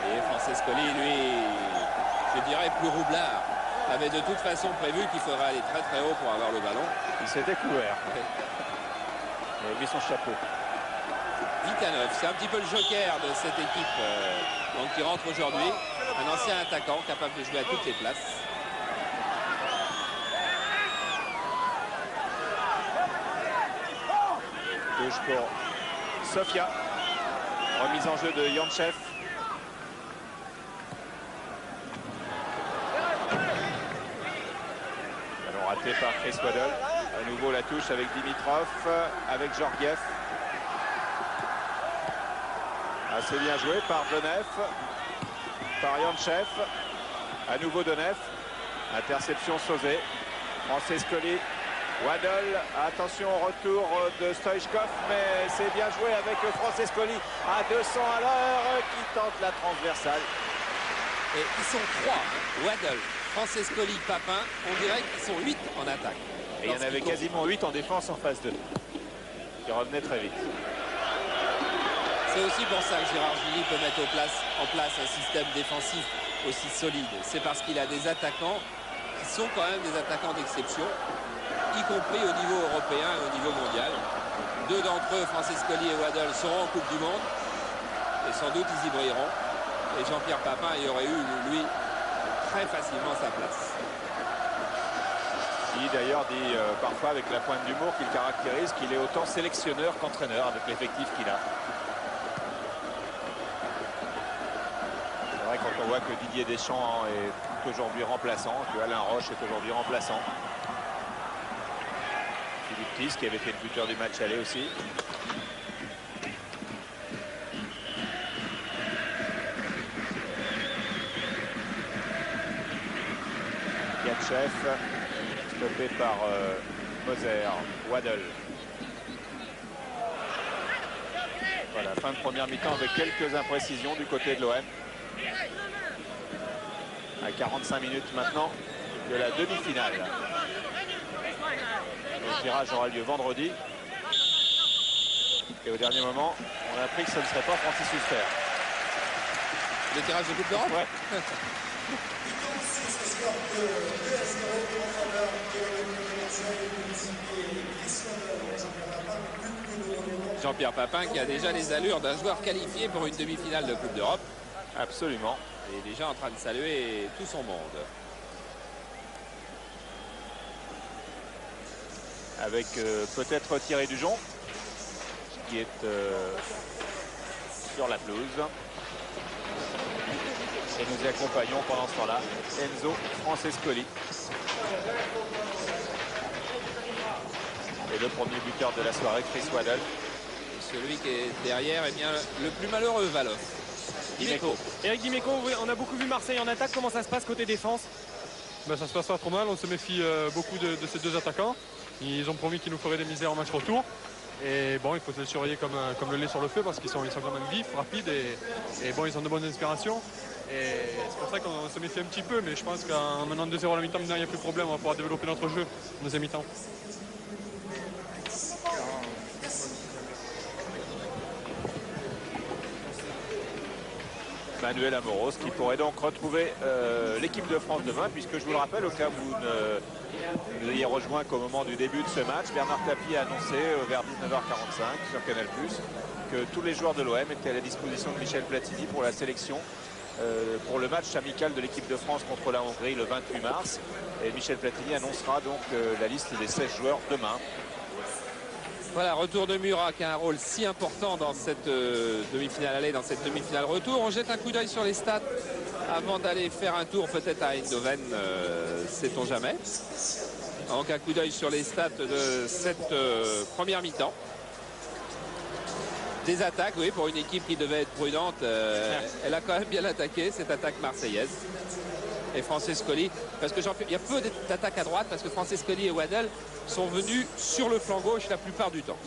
Et Francescoli, lui, je dirais plus roublard, avait de toute façon prévu qu'il faudrait aller très haut pour avoir le ballon. Il s'était couvert. Ouais. Il a mis son chapeau. Vitanov, c'est un petit peu le joker de cette équipe donc qui rentre aujourd'hui. Un ancien attaquant capable de jouer à toutes les places. Touche pour Sofia. Remise en jeu de Yantchev. Ballon raté par Chris Waddle. À nouveau la touche avec Dimitrov, avec Georgiev. Assez bien joué par Donev, par Yantchev. À nouveau Donev. Interception Sauzet. Francescoli. Waddle, attention au retour de Stoichkov, mais c'est bien joué avec Francescoli à 200 à l'heure qui tente la transversale. Et ils sont 3, Waddle, Francescoli, Papin. On dirait qu'ils sont 8 en attaque. Et il y en avait quasiment 8 en défense en phase 2. Qui revenait très vite. C'est aussi pour ça que Gérard Gilly peut mettre en place un système défensif aussi solide. C'est parce qu'il a des attaquants qui sont quand même des attaquants d'exception, y compris au niveau européen et au niveau mondial. Deux d'entre eux, Francescoli et Waddle, seront en Coupe du Monde. Et sans doute, ils y brilleront. Et Jean-Pierre Papin y aurait eu, lui, très facilement sa place. Il d'ailleurs dit parfois avec la pointe d'humour qu'il caractérise qu'il est autant sélectionneur qu'entraîneur avec l'effectif qu'il a. C'est vrai quand on voit que Didier Deschamps est aujourd'hui remplaçant, que Alain Roche est aujourd'hui remplaçant. Philippe Thies qui avait fait le buteur du match aller aussi. Yantchev, stoppé par Moser, Waddle. Voilà, fin de première mi-temps avec quelques imprécisions du côté de l'OM. À 45 minutes maintenant de la demi-finale. Le tirage aura lieu vendredi. Et au dernier moment, on a appris que ce ne serait pas Francis Huster. Le tirage de Coupe d'Europe. Ouais. Jean-Pierre Papin qui a déjà les allures d'un joueur qualifié pour une demi-finale de Coupe d'Europe. Absolument. Et déjà en train de saluer tout son monde. Avec peut-être Thierry Dujon qui est sur la pelouse. Et nous accompagnons pendant ce temps-là Enzo Francescoli. Et le premier buteur de la soirée, Chris Waddle. Et celui qui est derrière, eh bien, le plus malheureux, Valoff. Dimeco. Eric Dimeco, on a beaucoup vu Marseille en attaque. Comment ça se passe côté défense? Ben, ça se passe pas trop mal. On se méfie beaucoup de ces deux attaquants. Ils ont promis qu'ils nous feraient des misères en match retour. Et bon, il faut se le surveiller comme le lait sur le feu parce qu'ils sont quand même vifs, rapides et bon, ils ont de bonnes inspirations. Et c'est pour ça qu'on se méfie un petit peu, mais je pense qu'en menant 2-0 à la mi-temps, il n'y a plus de problème, on va pouvoir développer notre jeu en deuxième mi-temps. Manuel Amoros qui pourrait donc retrouver l'équipe de France demain, puisque je vous le rappelle, au cas où vous ne nous ayez rejoint qu'au moment du début de ce match, Bernard Tapie a annoncé vers 19h45 sur Canal+, que tous les joueurs de l'OM étaient à la disposition de Michel Platini pour la sélection pour le match amical de l'équipe de France contre la Hongrie le 28 mars. Et Michel Platini annoncera donc la liste des 16 joueurs demain. Voilà, retour de Murat qui a un rôle si important dans cette demi-finale aller, dans cette demi-finale retour. On jette un coup d'œil sur les stats avant d'aller faire un tour peut-être à Eindhoven, sait-on jamais. Donc un coup d'œil sur les stats de cette première mi-temps. Des attaques, oui, pour une équipe qui devait être prudente, elle a quand même bien attaqué cette attaque marseillaise. Et Francescoli, parce que il y a peu d'attaques à droite, parce que Francescoli et Waddell sont venus sur le flanc gauche la plupart du temps.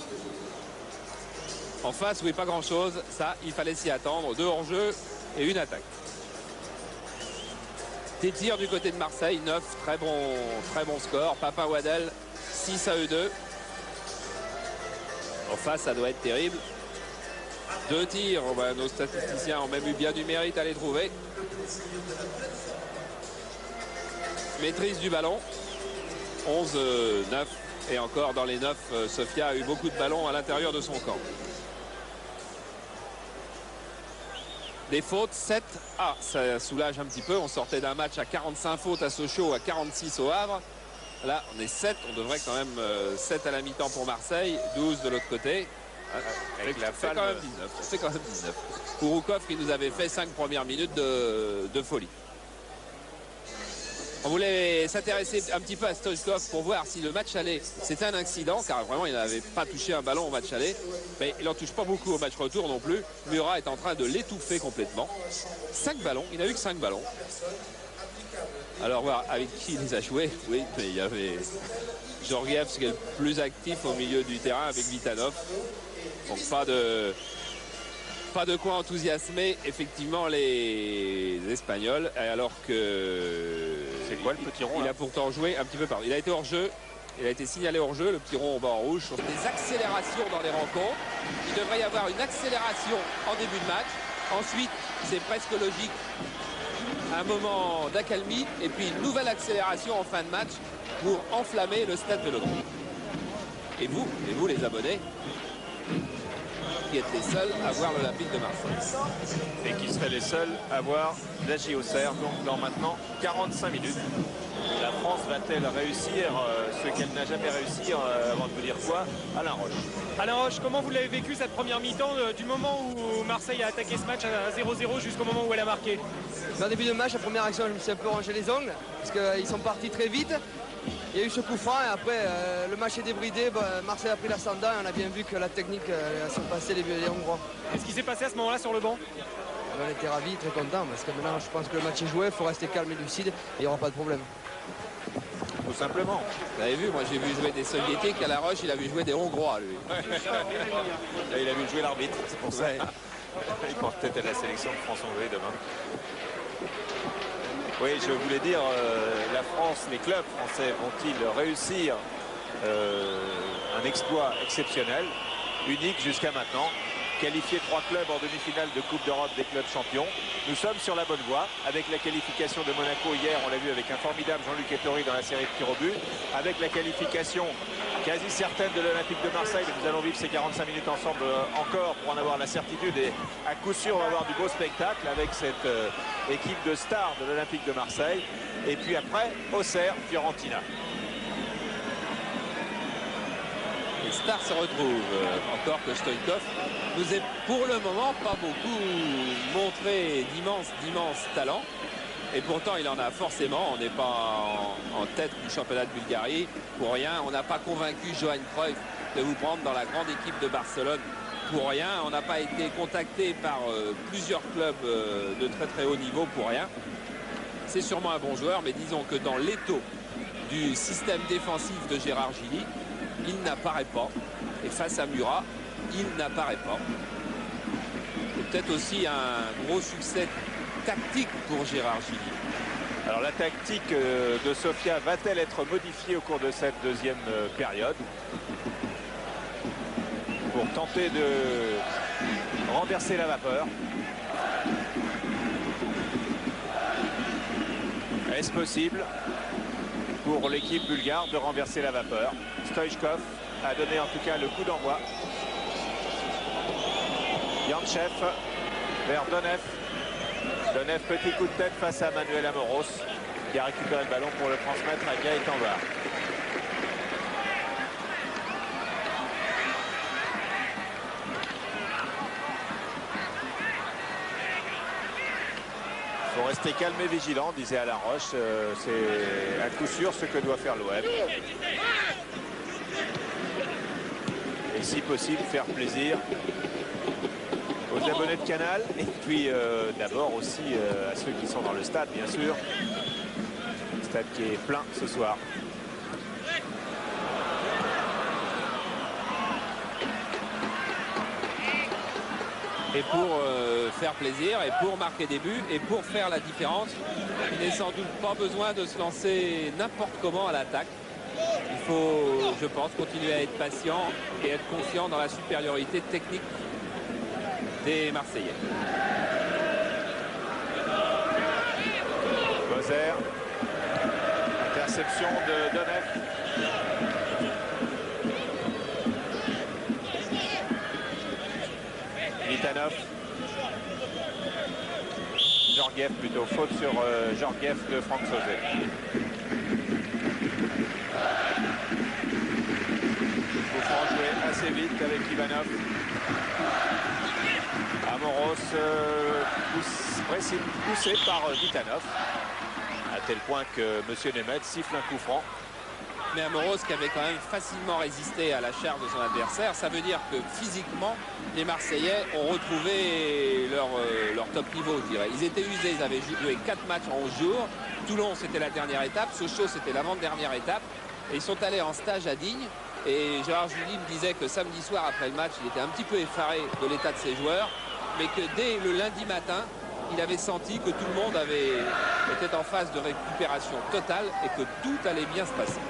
En face, oui, pas grand-chose. Ça, il fallait s'y attendre. 2 hors-jeu et une attaque. Des tirs du côté de Marseille, 9, très bon score. Papa Waddell, 6 à eux 2. En face, ça doit être terrible. 2 tirs, nos statisticiens ont même eu bien du mérite à les trouver. Maîtrise du ballon, 11-9. Et encore dans les 9, Sofia a eu beaucoup de ballons à l'intérieur de son camp. Des fautes, 7. Ah, ça soulage un petit peu. On sortait d'un match à 45 fautes à Sochaux, à 46 au Havre. Là, on est 7. On devrait quand même 7 à la mi-temps pour Marseille, 12 de l'autre côté. Avec la C'est quand même 19. C'est quand même 19. Kouroukov qui nous avait fait 5 premières minutes de folie. On voulait s'intéresser un petit peu à Stoichkov pour voir si le match aller, c'était un accident, car vraiment il n'avait pas touché un ballon au match aller. Mais il n'en touche pas beaucoup au match retour non plus. Murat est en train de l'étouffer complètement. 5 ballons, il n'a eu que 5 ballons. Alors voir avec qui il les a joués. Oui, mais il y avait Georgiev qui est le plus actif au milieu du terrain avec Vitanov. Donc pas de quoi enthousiasmer effectivement les Espagnols, alors que c'est quoi le petit rond il là a pourtant joué un petit peu partout. Il a été hors jeu, il a été signalé hors jeu, le petit rond au bas en rouge. Des accélérations dans les rencontres. Il devrait y avoir une accélération en début de match. Ensuite, c'est presque logique, un moment d'accalmie et puis une nouvelle accélération en fin de match pour enflammer le stade Vélodrome. Et vous les abonnés, qui êtes les seuls à voir l'Olympique de Marseille. Et qui seraient les seuls à voir la JOCR, donc dans maintenant 45 minutes. La France va-t-elle réussir ce qu'elle n'a jamais réussi, avant de vous dire quoi, Alain Roche. Alain Roche, comment vous l'avez vécu cette première mi-temps, du moment où Marseille a attaqué ce match à 0-0 jusqu'au moment où elle a marqué? En début de match, la première action, je me suis un peu rangé les ongles parce qu'ils sont partis très vite. Il y a eu ce coup franc et après le match est débridé, Marseille a pris l'ascendant et on a bien vu que la technique a surpassé les Hongrois. Qu'est-ce qui s'est passé à ce moment-là sur le banc? On était ravis, très contents parce que maintenant je pense que le match est joué, il faut rester calme et lucide et il n'y aura pas de problème. Tout simplement. Vous avez vu, moi j'ai vu jouer des Soviétiques, à La Roche il a vu jouer des Hongrois lui. Là, il a vu jouer l'arbitre, c'est pour ça. Il porte peut-être à la sélection de France-Hongrie demain. Oui, je voulais dire, la France, les clubs français vont-ils réussir un exploit exceptionnel, unique jusqu'à maintenant, qualifier 3 clubs en demi-finale de Coupe d'Europe des clubs champions. Nous sommes sur la bonne voie avec la qualification de Monaco hier, on l'a vu avec un formidable Jean-Luc Ettori dans la série de tirs au but, avec la qualification quasi certaine de l'Olympique de Marseille. Nous allons vivre ces 45 minutes ensemble encore pour en avoir la certitude et à coup sûr on va avoir du beau spectacle avec cette équipe de stars de l'Olympique de Marseille. Et puis après, Auxerre, Fiorentina. Les stars se retrouvent, encore que Stoichkov nous est pour le moment pas beaucoup montré d'immenses talents. Et pourtant, il en a forcément. On n'est pas en tête du championnat de Bulgarie pour rien. On n'a pas convaincu Johan Cruyff de vous prendre dans la grande équipe de Barcelone pour rien. On n'a pas été contacté par plusieurs clubs de très haut niveau pour rien. C'est sûrement un bon joueur, mais disons que dans l'étau du système défensif de Gérard Gilly, il n'apparaît pas. Et face à Murat, il n'apparaît pas. C'est peut-être aussi un gros succès tactique pour Gérard Gilly. Alors la tactique de Sofia va-t-elle être modifiée au cours de cette deuxième période pour tenter de renverser la vapeur? Est-ce possible pour l'équipe bulgare de renverser la vapeur? Stoichkov a donné en tout cas le coup d'envoi. Yantchev vers Donev. Donev, petit coup de tête face à Manuel Amoros qui a récupéré le ballon pour le transmettre à Gaëtan Barre. Il faut rester calme et vigilant, disait Alain Roche. C'est à coup sûr ce que doit faire l'OM. Et si possible, faire plaisir aux abonnés de Canal. Et puis d'abord aussi à ceux qui sont dans le stade, bien sûr. Le stade qui est plein ce soir. Et pour faire plaisir, et pour marquer des buts, et pour faire la différence, il n'est sans doute pas besoin de se lancer n'importe comment à l'attaque. Il faut, je pense, continuer à être patient et être confiant dans la supériorité technique des Marseillais. Moser. Interception de Donev. Vitanov. Georgiev plutôt. Faute sur Georgiev de Franck Sauzet. Coup franc joué assez vite avec Ivanov. Amoros poussé par Vitanov. À tel point que M. Nemeth siffle un coup franc. Mais Amoros qui avait quand même facilement résisté à la charge de son adversaire, ça veut dire que physiquement, les Marseillais ont retrouvé leur top niveau, je dirais. Ils étaient usés, ils avaient joué 4 matchs en 11 jours. Toulon, c'était la dernière étape. Sochaux, c'était l'avant-dernière étape. Et ils sont allés en stage à Digne. Et Gérard Gilly me disait que samedi soir, après le match, il était un petit peu effaré de l'état de ses joueurs. Mais que dès le lundi matin, il avait senti que tout le monde était en phase de récupération totale et que tout allait bien se passer.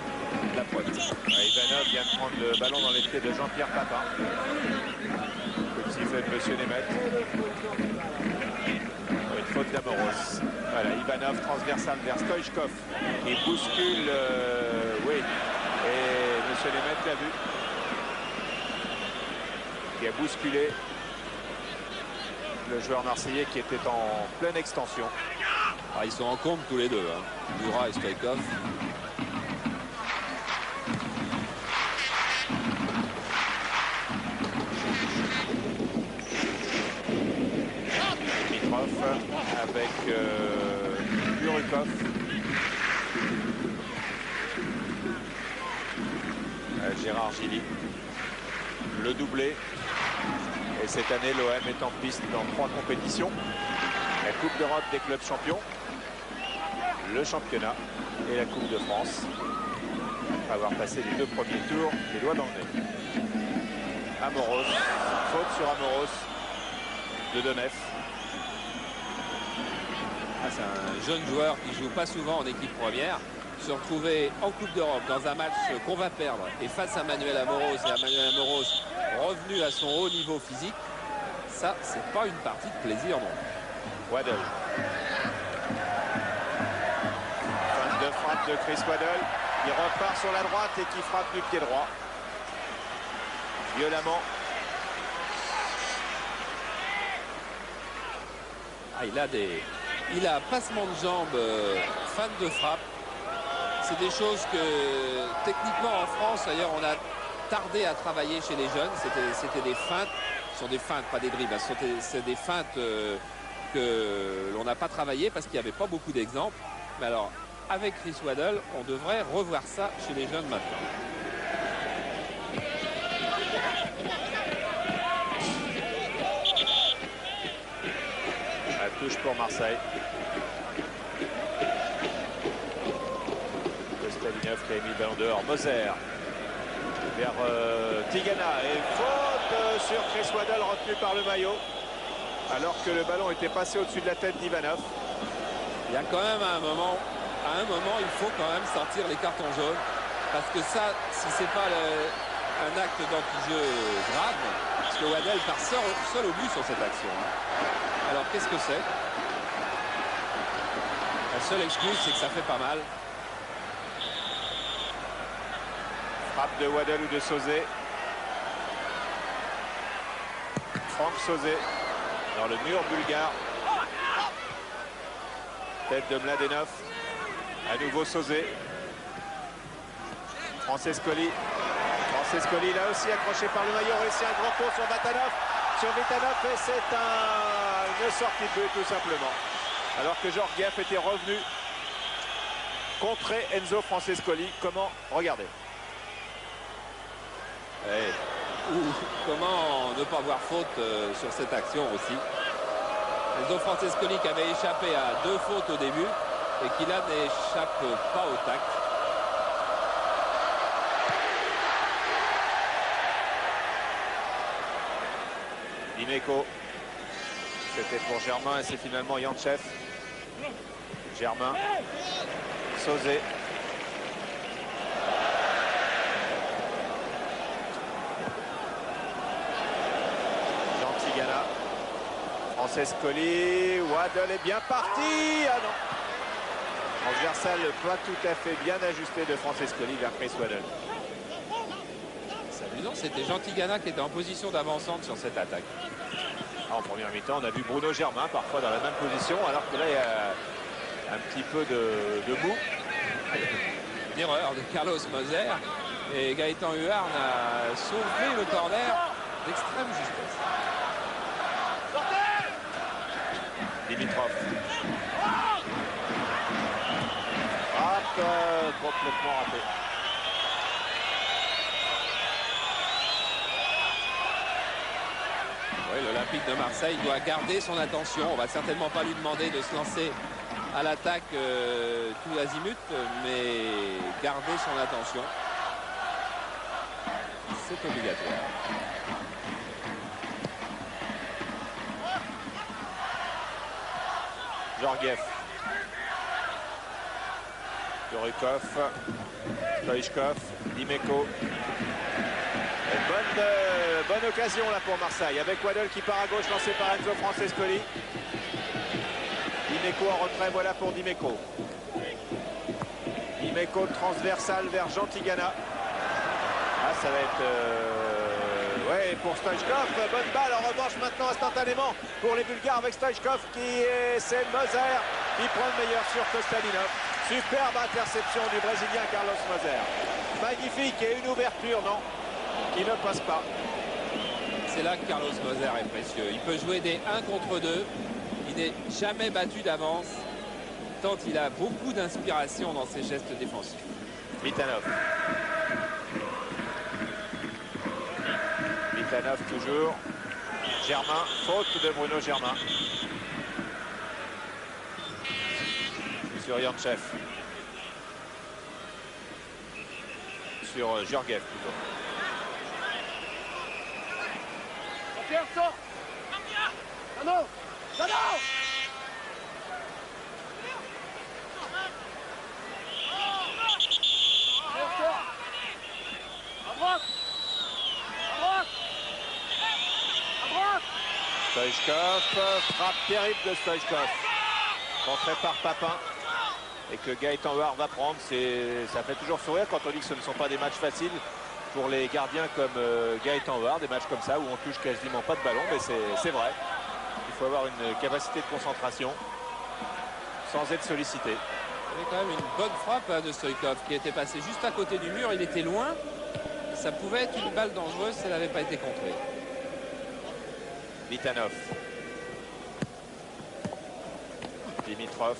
La preuve. Ivanov vient de prendre le ballon dans les pieds de Jean-Pierre Papin. Le sifflet de M. Nemeth. Une faute d'Amoros. Voilà, Ivanov transversal vers Stoichkov. Il bouscule, oui. Et M. Nemeth l'a vu. Qui a bousculé le joueur marseillais qui était en pleine extension. Ah, ils sont en comble tous les deux, hein. Murat et Stoichkov. Avec Burukov. Gérard Gilly. Le doublé. Et cette année, l'OM est en piste dans 3 compétitions. La Coupe d'Europe des clubs champions. Le championnat et la Coupe de France. Après avoir passé les 2 premiers tours, les doigts dans le nez. Amoros. Faute sur Amoros de Donev. Ah, c'est un jeune joueur qui joue pas souvent en équipe première. Se retrouver en Coupe d'Europe dans un match qu'on va perdre et face à Manuel Amoros et à Manuel Amoros revenu à son haut niveau physique, ça c'est pas une partie de plaisir non. Waddle. Fin de frappe de Chris Waddle. Il repart sur la droite et qui frappe du pied droit. Violemment. Ah, il a un passement de jambes, fin de frappe. C'est des choses que techniquement en France, d'ailleurs, on a tardé à travailler chez les jeunes. C'était des feintes, ce sont des feintes, pas des dribbles. C'est des feintes que l'on n'a pas travaillé parce qu'il n'y avait pas beaucoup d'exemples. Mais alors, avec Chris Waddle, on devrait revoir ça chez les jeunes maintenant. La touche pour Marseille. Kostadinov qui a mis le ballon dehors. Moser. vers Tigana. Et faute sur Chris Waddle retenu par le maillot. Alors que le ballon était passé au-dessus de la tête d'Ivanov. Il y a quand même à un moment, il faut quand même sortir les cartons jaunes. Parce que ça, si c'est pas un acte d'anti-jeu grave, parce que Waddle part seul au but sur cette action. Alors qu'est-ce que c'est? La seule excuse, c'est que ça fait pas mal. Frappe de Waddle ou de Sauzet. Franck Sauzet dans le mur bulgare. Tête de Mladenov. À nouveau Sauzet. Francescoli. Francescoli là aussi accroché par le maillot. Réussit un grand coup sur Vitanov. Sur Vitanov et c'est une sortie de but tout simplement. Alors que Georgiev était revenu contrer Enzo Francescoli. Comment? Regardez. Hey. Comment ne pas voir faute sur cette action aussi. Enzo Francescoli qui avait échappé à 2 fautes au début et qui là n'échappe pas au tact. Dimeco. C'était pour Germain et c'est finalement Yantchev. Germain. Sauzet. Jean Tigana. Francescoli. Waddle est bien parti. Ah non. Transversal pas tout à fait bien ajusté de Francescoli vers Chris Waddle. C'est amusant, c'était Jean Tigana qui était en position d'avancante sur cette attaque. En première mi-temps, on a vu Bruno Germain parfois dans la même position, alors que là, il y a un petit peu de boue. Une erreur de Carlos Moser et Gaëtan Huarn a sauvé le corner d'extrême justesse. Dimitrov. Frappe complètement raté. Oui, l'Olympique de Marseille doit garder son attention. On va certainement pas lui demander de se lancer à l'attaque tout azimut, mais garder son attention, c'est obligatoire. Georgiev. Kurikov. Stoichkov. Dimeco. Bonne occasion là pour Marseille avec Waddle qui part à gauche lancé par Enzo Francescoli. Dimeco en retrait, voilà pour Dimeco. Dimeco transversal vers Jean Tigana. Ah, ça va être ouais, pour Stoichkov, bonne balle en revanche maintenant instantanément pour les Bulgares avec Stoichkov c'est Moser qui prend le meilleur sur Kostadinov. Superbe interception du Brésilien Carlos Moser. Magnifique et une ouverture, non, qui ne passe pas. C'est là que Carlos Moser est précieux. Il peut jouer des 1 contre 2. Il n'est jamais battu d'avance, tant il a beaucoup d'inspiration dans ses gestes défensifs. Vitanov. Vitanov toujours. Germain, faute de Bruno Germain. Sur Yantchev. Sur Georgiev plutôt. Stoichkov, frappe terrible de Stoichkov. Contré par Papin. Et que Gaëtan Huarn va prendre. Ça fait toujours sourire quand on dit que ce ne sont pas des matchs faciles pour les gardiens comme Gaëtan Huarn. Des matchs comme ça où on touche quasiment pas de ballon. Mais c'est vrai. Il faut avoir une capacité de concentration sans être sollicité. Il y avait quand même une bonne frappe de Stoichkov qui était passé juste à côté du mur. Il était loin. Ça pouvait être une balle dangereuse si elle n'avait pas été contrée. Vitanov. Dimitrov.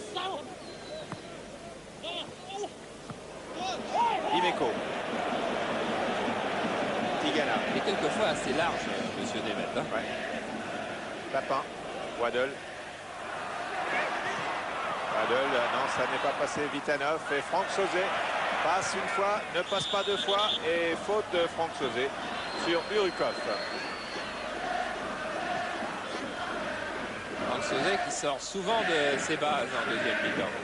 Dimeco. Tigana. Il est quelquefois assez large, monsieur Demet. Hein. Ouais. Papin. Waddle. Waddle, non, ça n'est pas passé. Vitanov et Franck Sauzet. Passe une fois, ne passe pas deux fois et faute de Franck Sauzet sur Urukov. Franck Sauzet qui sort souvent de ses bases en deuxième mi-temps.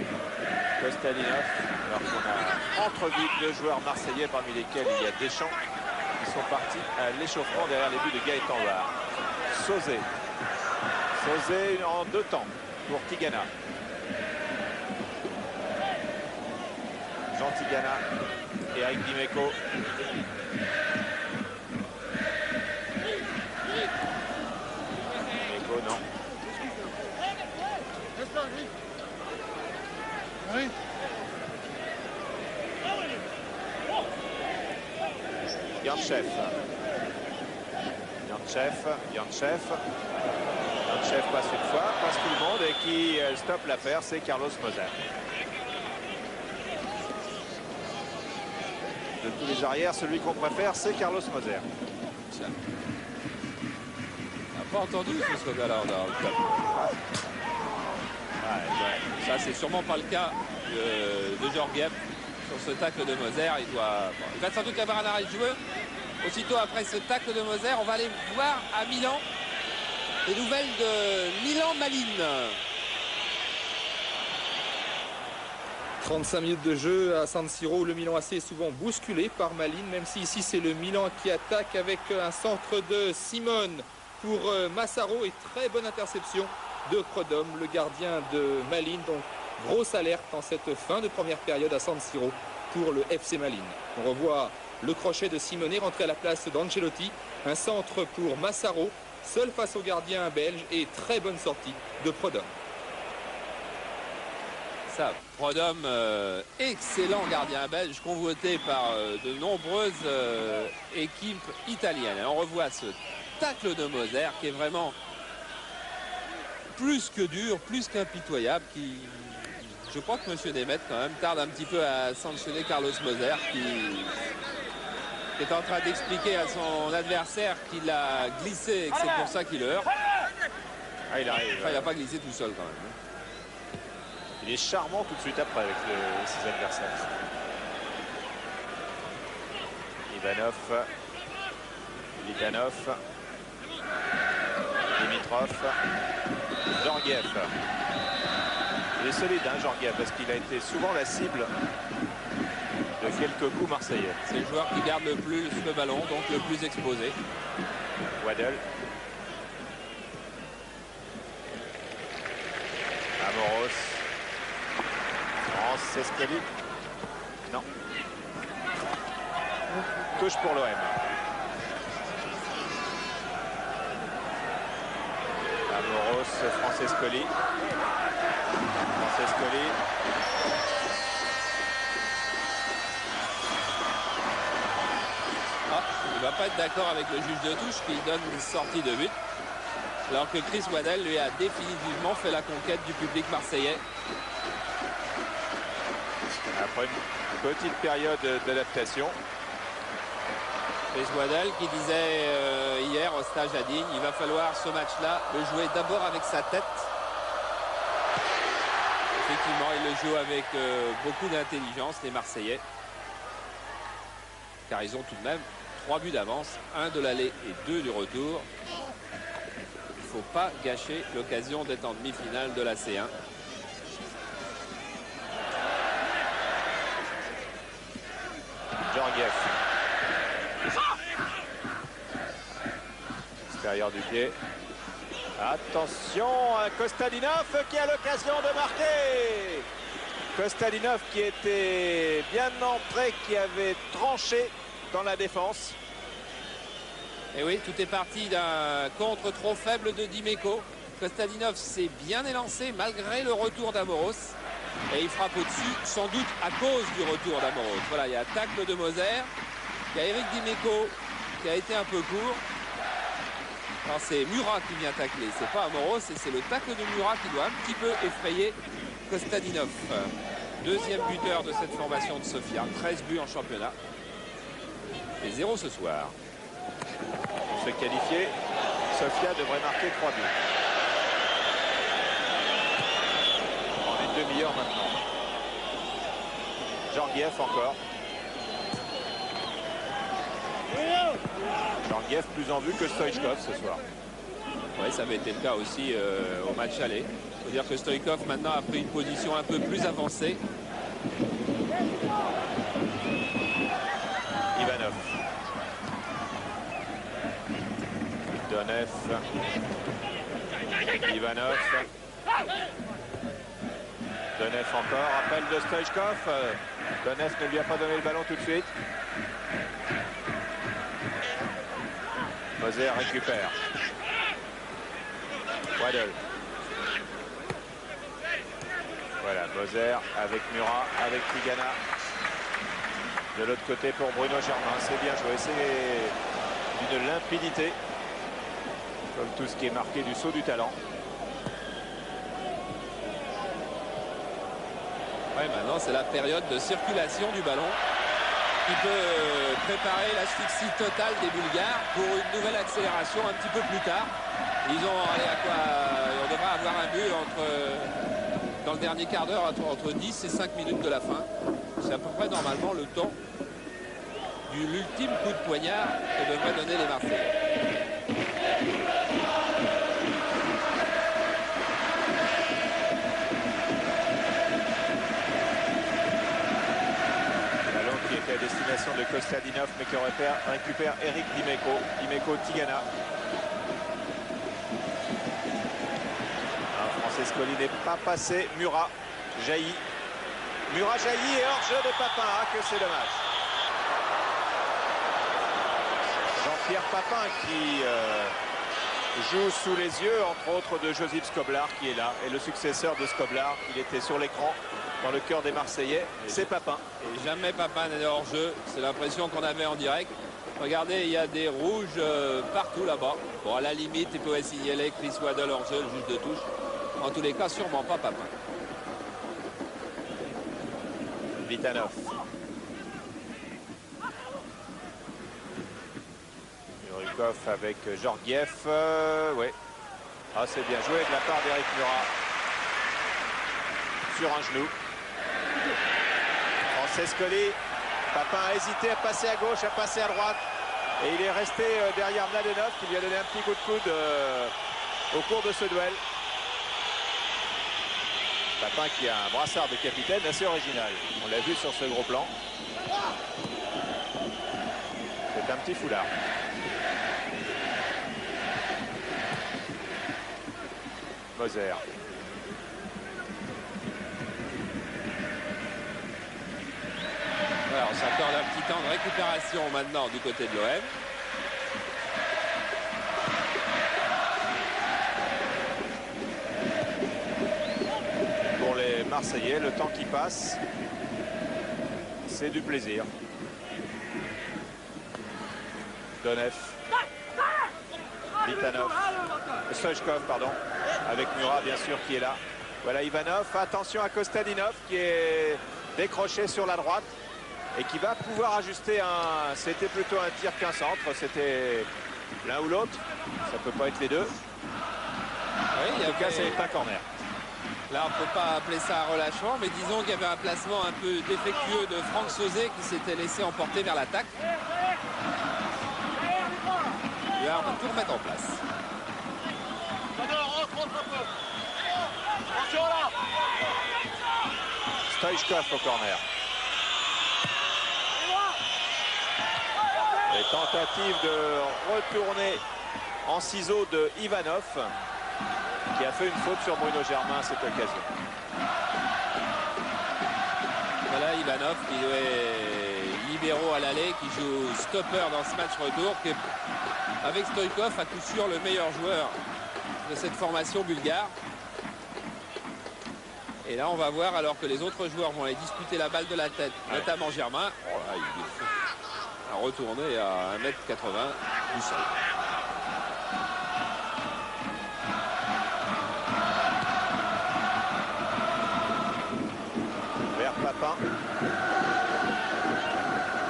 Kostadinov, alors qu'on a entrevu deux joueurs marseillais parmi lesquels il y a Deschamps qui sont partis à l'échauffement derrière les buts de Gaëtan Var. Sauzet. Sauzet en deux temps pour Tigana. Jean Tigana et Eric Dimeco. Dimeco, non. Yantchev. Yantchev passe une fois, passe tout le monde et qui stoppe l'affaire, c'est Carlos Moser. De tous les arrières, celui qu'on préfère, c'est Carlos Moser. On n'a pas entendu ce gars-là dans le club. Ça, c'est sûrement pas le cas de Georgiev sur ce tacle de Moser. Il va sans doute y avoir un arrêt de jeu. Aussitôt après ce tacle de Moser, on va aller voir à Milan les nouvelles de Milan Malines. 35 minutes de jeu à San Siro où le Milan AC est souvent bousculé par Malines, même si ici c'est le Milan qui attaque avec un centre de Simone pour Massaro et très bonne interception de Prodom, le gardien de Malines. Donc grosse alerte en cette fin de première période à San Siro pour le FC Malines. On revoit le crochet de Simone rentré à la place d'Ancelotti, un centre pour Massaro, seul face au gardien belge et très bonne sortie de Prodom. Ça, Prodom, excellent gardien belge, convoité par de nombreuses équipes italiennes. On revoit ce tacle de Moser qui est vraiment plus que dur, plus qu'impitoyable. Je crois que M. Nemeth quand même tarde un petit peu à sanctionner Carlos Moser qui est en train d'expliquer à son adversaire qu'il a glissé et que c'est pour ça qu'il heurte. Ah, il arrive. Enfin, il n'a pas glissé tout seul quand même. Il est charmant tout de suite après avec ses adversaires. Ivanov. Dimitrov. Georgiev. Il est solide, hein, Georgiev, parce qu'il a été souvent la cible de quelques coups marseillais. C'est le joueur qui garde le plus le ballon, donc le plus exposé. Waddle. Amoros. Francescoli. Non. Touche pour l'OM. Amoros, Francescoli. Il ne va pas être d'accord avec le juge de touche qui donne une sortie de but. Alors que Chris Waddell lui a définitivement fait la conquête du public marseillais. Après une petite période d'adaptation. Chris Waddell qui disait hier au stage à Digne, il va falloir ce match-là le jouer d'abord avec sa tête. Effectivement, il le joue avec beaucoup d'intelligence, les Marseillais. Car ils ont tout de même 3 buts d'avance, 1 de l'aller et 2 du retour. Il ne faut pas gâcher l'occasion d'être en demi-finale de la C1. Georgiev. Extérieur du pied. Attention, Kostadinov qui a l'occasion de marquer. Kostadinov qui était bien entré, qui avait tranché dans la défense. Et oui, tout est parti d'un contre trop faible de Dimeco. Kostadinov s'est bien élancé malgré le retour d'Amoros. Et il frappe au-dessus, sans doute à cause du retour d'Amoros. Voilà, il y a un tacle de Moser. Il y a Eric Dimeco qui a été un peu court. C'est Murat qui vient tacler, c'est pas Amoros, et c'est le tacle de Murat qui doit un petit peu effrayer Kostadinov. Deuxième buteur de cette formation de Sofia, 13 buts en championnat. Et 0 ce soir. Pour se qualifier, Sofia devrait marquer 3 buts. En une demi-heure maintenant. Georgiev encore. Georgiev plus en vue que Stoichkov ce soir. Oui, ça avait été le cas aussi au match aller. Il faut dire que Stoichkov maintenant a pris une position un peu plus avancée. Ivanov. Donev. Ivanov. Donev encore. Appel de Stoichkov. Donev ne lui a pas donné le ballon tout de suite. Moser récupère. Waddle. Voilà, Moser avec Murat, avec Tigana. De l'autre côté pour Bruno Germain. C'est bien joué. C'est d'une limpidité. Comme tout ce qui est marqué du saut du talent. Ouais, maintenant, c'est la période de circulation du ballon qui peut préparer l'asphyxie totale des Bulgares pour une nouvelle accélération un petit peu plus tard. Ils ont on devrait avoir un but dans le dernier quart d'heure entre 10 et 5 minutes de la fin. C'est à peu près normalement le temps de l'ultime coup de poignard que devraient donner les Marseillais. À destination de Kostadinov, mais qui récupère Eric Dimeco. Dimeco Tigana. Francescoli n'est pas passé. Murat jaillit. Murat jaillit et hors-jeu de Papin. Ah, que c'est dommage. Jean-Pierre Papin qui joue sous les yeux, entre autres, de Josip Skoblar qui est là. Et le successeur de Skoblar, il était sur l'écran. Dans le cœur des Marseillais, c'est Papin. Et jamais Papin n'est hors jeu. C'est l'impression qu'on avait en direct. Regardez, il y a des rouges partout là-bas. Bon, à la limite, il pouvait signaler Chris Waddle hors jeu, le juge de touche. En tous les cas, sûrement pas Papin. Vitanov. Urikov avec Georgiev. Oui. Ah, c'est bien joué de la part d'Eric Murat. Sur un genou. Francescoli. Papin a hésité à passer à gauche, à passer à droite. Et il est resté derrière Mladenov qui lui a donné un petit coup de coude au cours de ce duel. Papin qui a un brassard de capitaine assez original. On l'a vu sur ce gros plan. C'est un petit foulard. Moser. Alors, on s'accorde un petit temps de récupération maintenant du côté de l'OM. Pour les Marseillais, le temps qui passe, c'est du plaisir. Donev. Vitanov. Stoichkov, pardon. Avec Murat, bien sûr, qui est là. Voilà Ivanov. Attention à Kostadinov qui est décroché sur la droite. Et qui va pouvoir ajuster un... C'était plutôt un tir qu'un centre. C'était l'un ou l'autre. Ça peut pas être les deux. Oui, en tout cas, c'est un corner. Là, on ne peut pas appeler ça un relâchement, mais disons qu'il y avait un placement un peu défectueux de Franck Sauzet qui s'était laissé emporter vers l'attaque. Il va tout remettre en place. Stoichkov au corner. Les tentatives de retourner en ciseaux de Ivanov qui a fait une faute sur Bruno Germain à cette occasion. Voilà Ivanov qui est libéraux à l'aller, qui joue stopper dans ce match retour, qui est avec Stoichkov à coup sûr le meilleur joueur de cette formation bulgare. Et là on va voir, alors que les autres joueurs vont aller disputer la balle de la tête, notamment Germain. Oh là, il est à retourner à 1,80 m du sol. Vers Papin.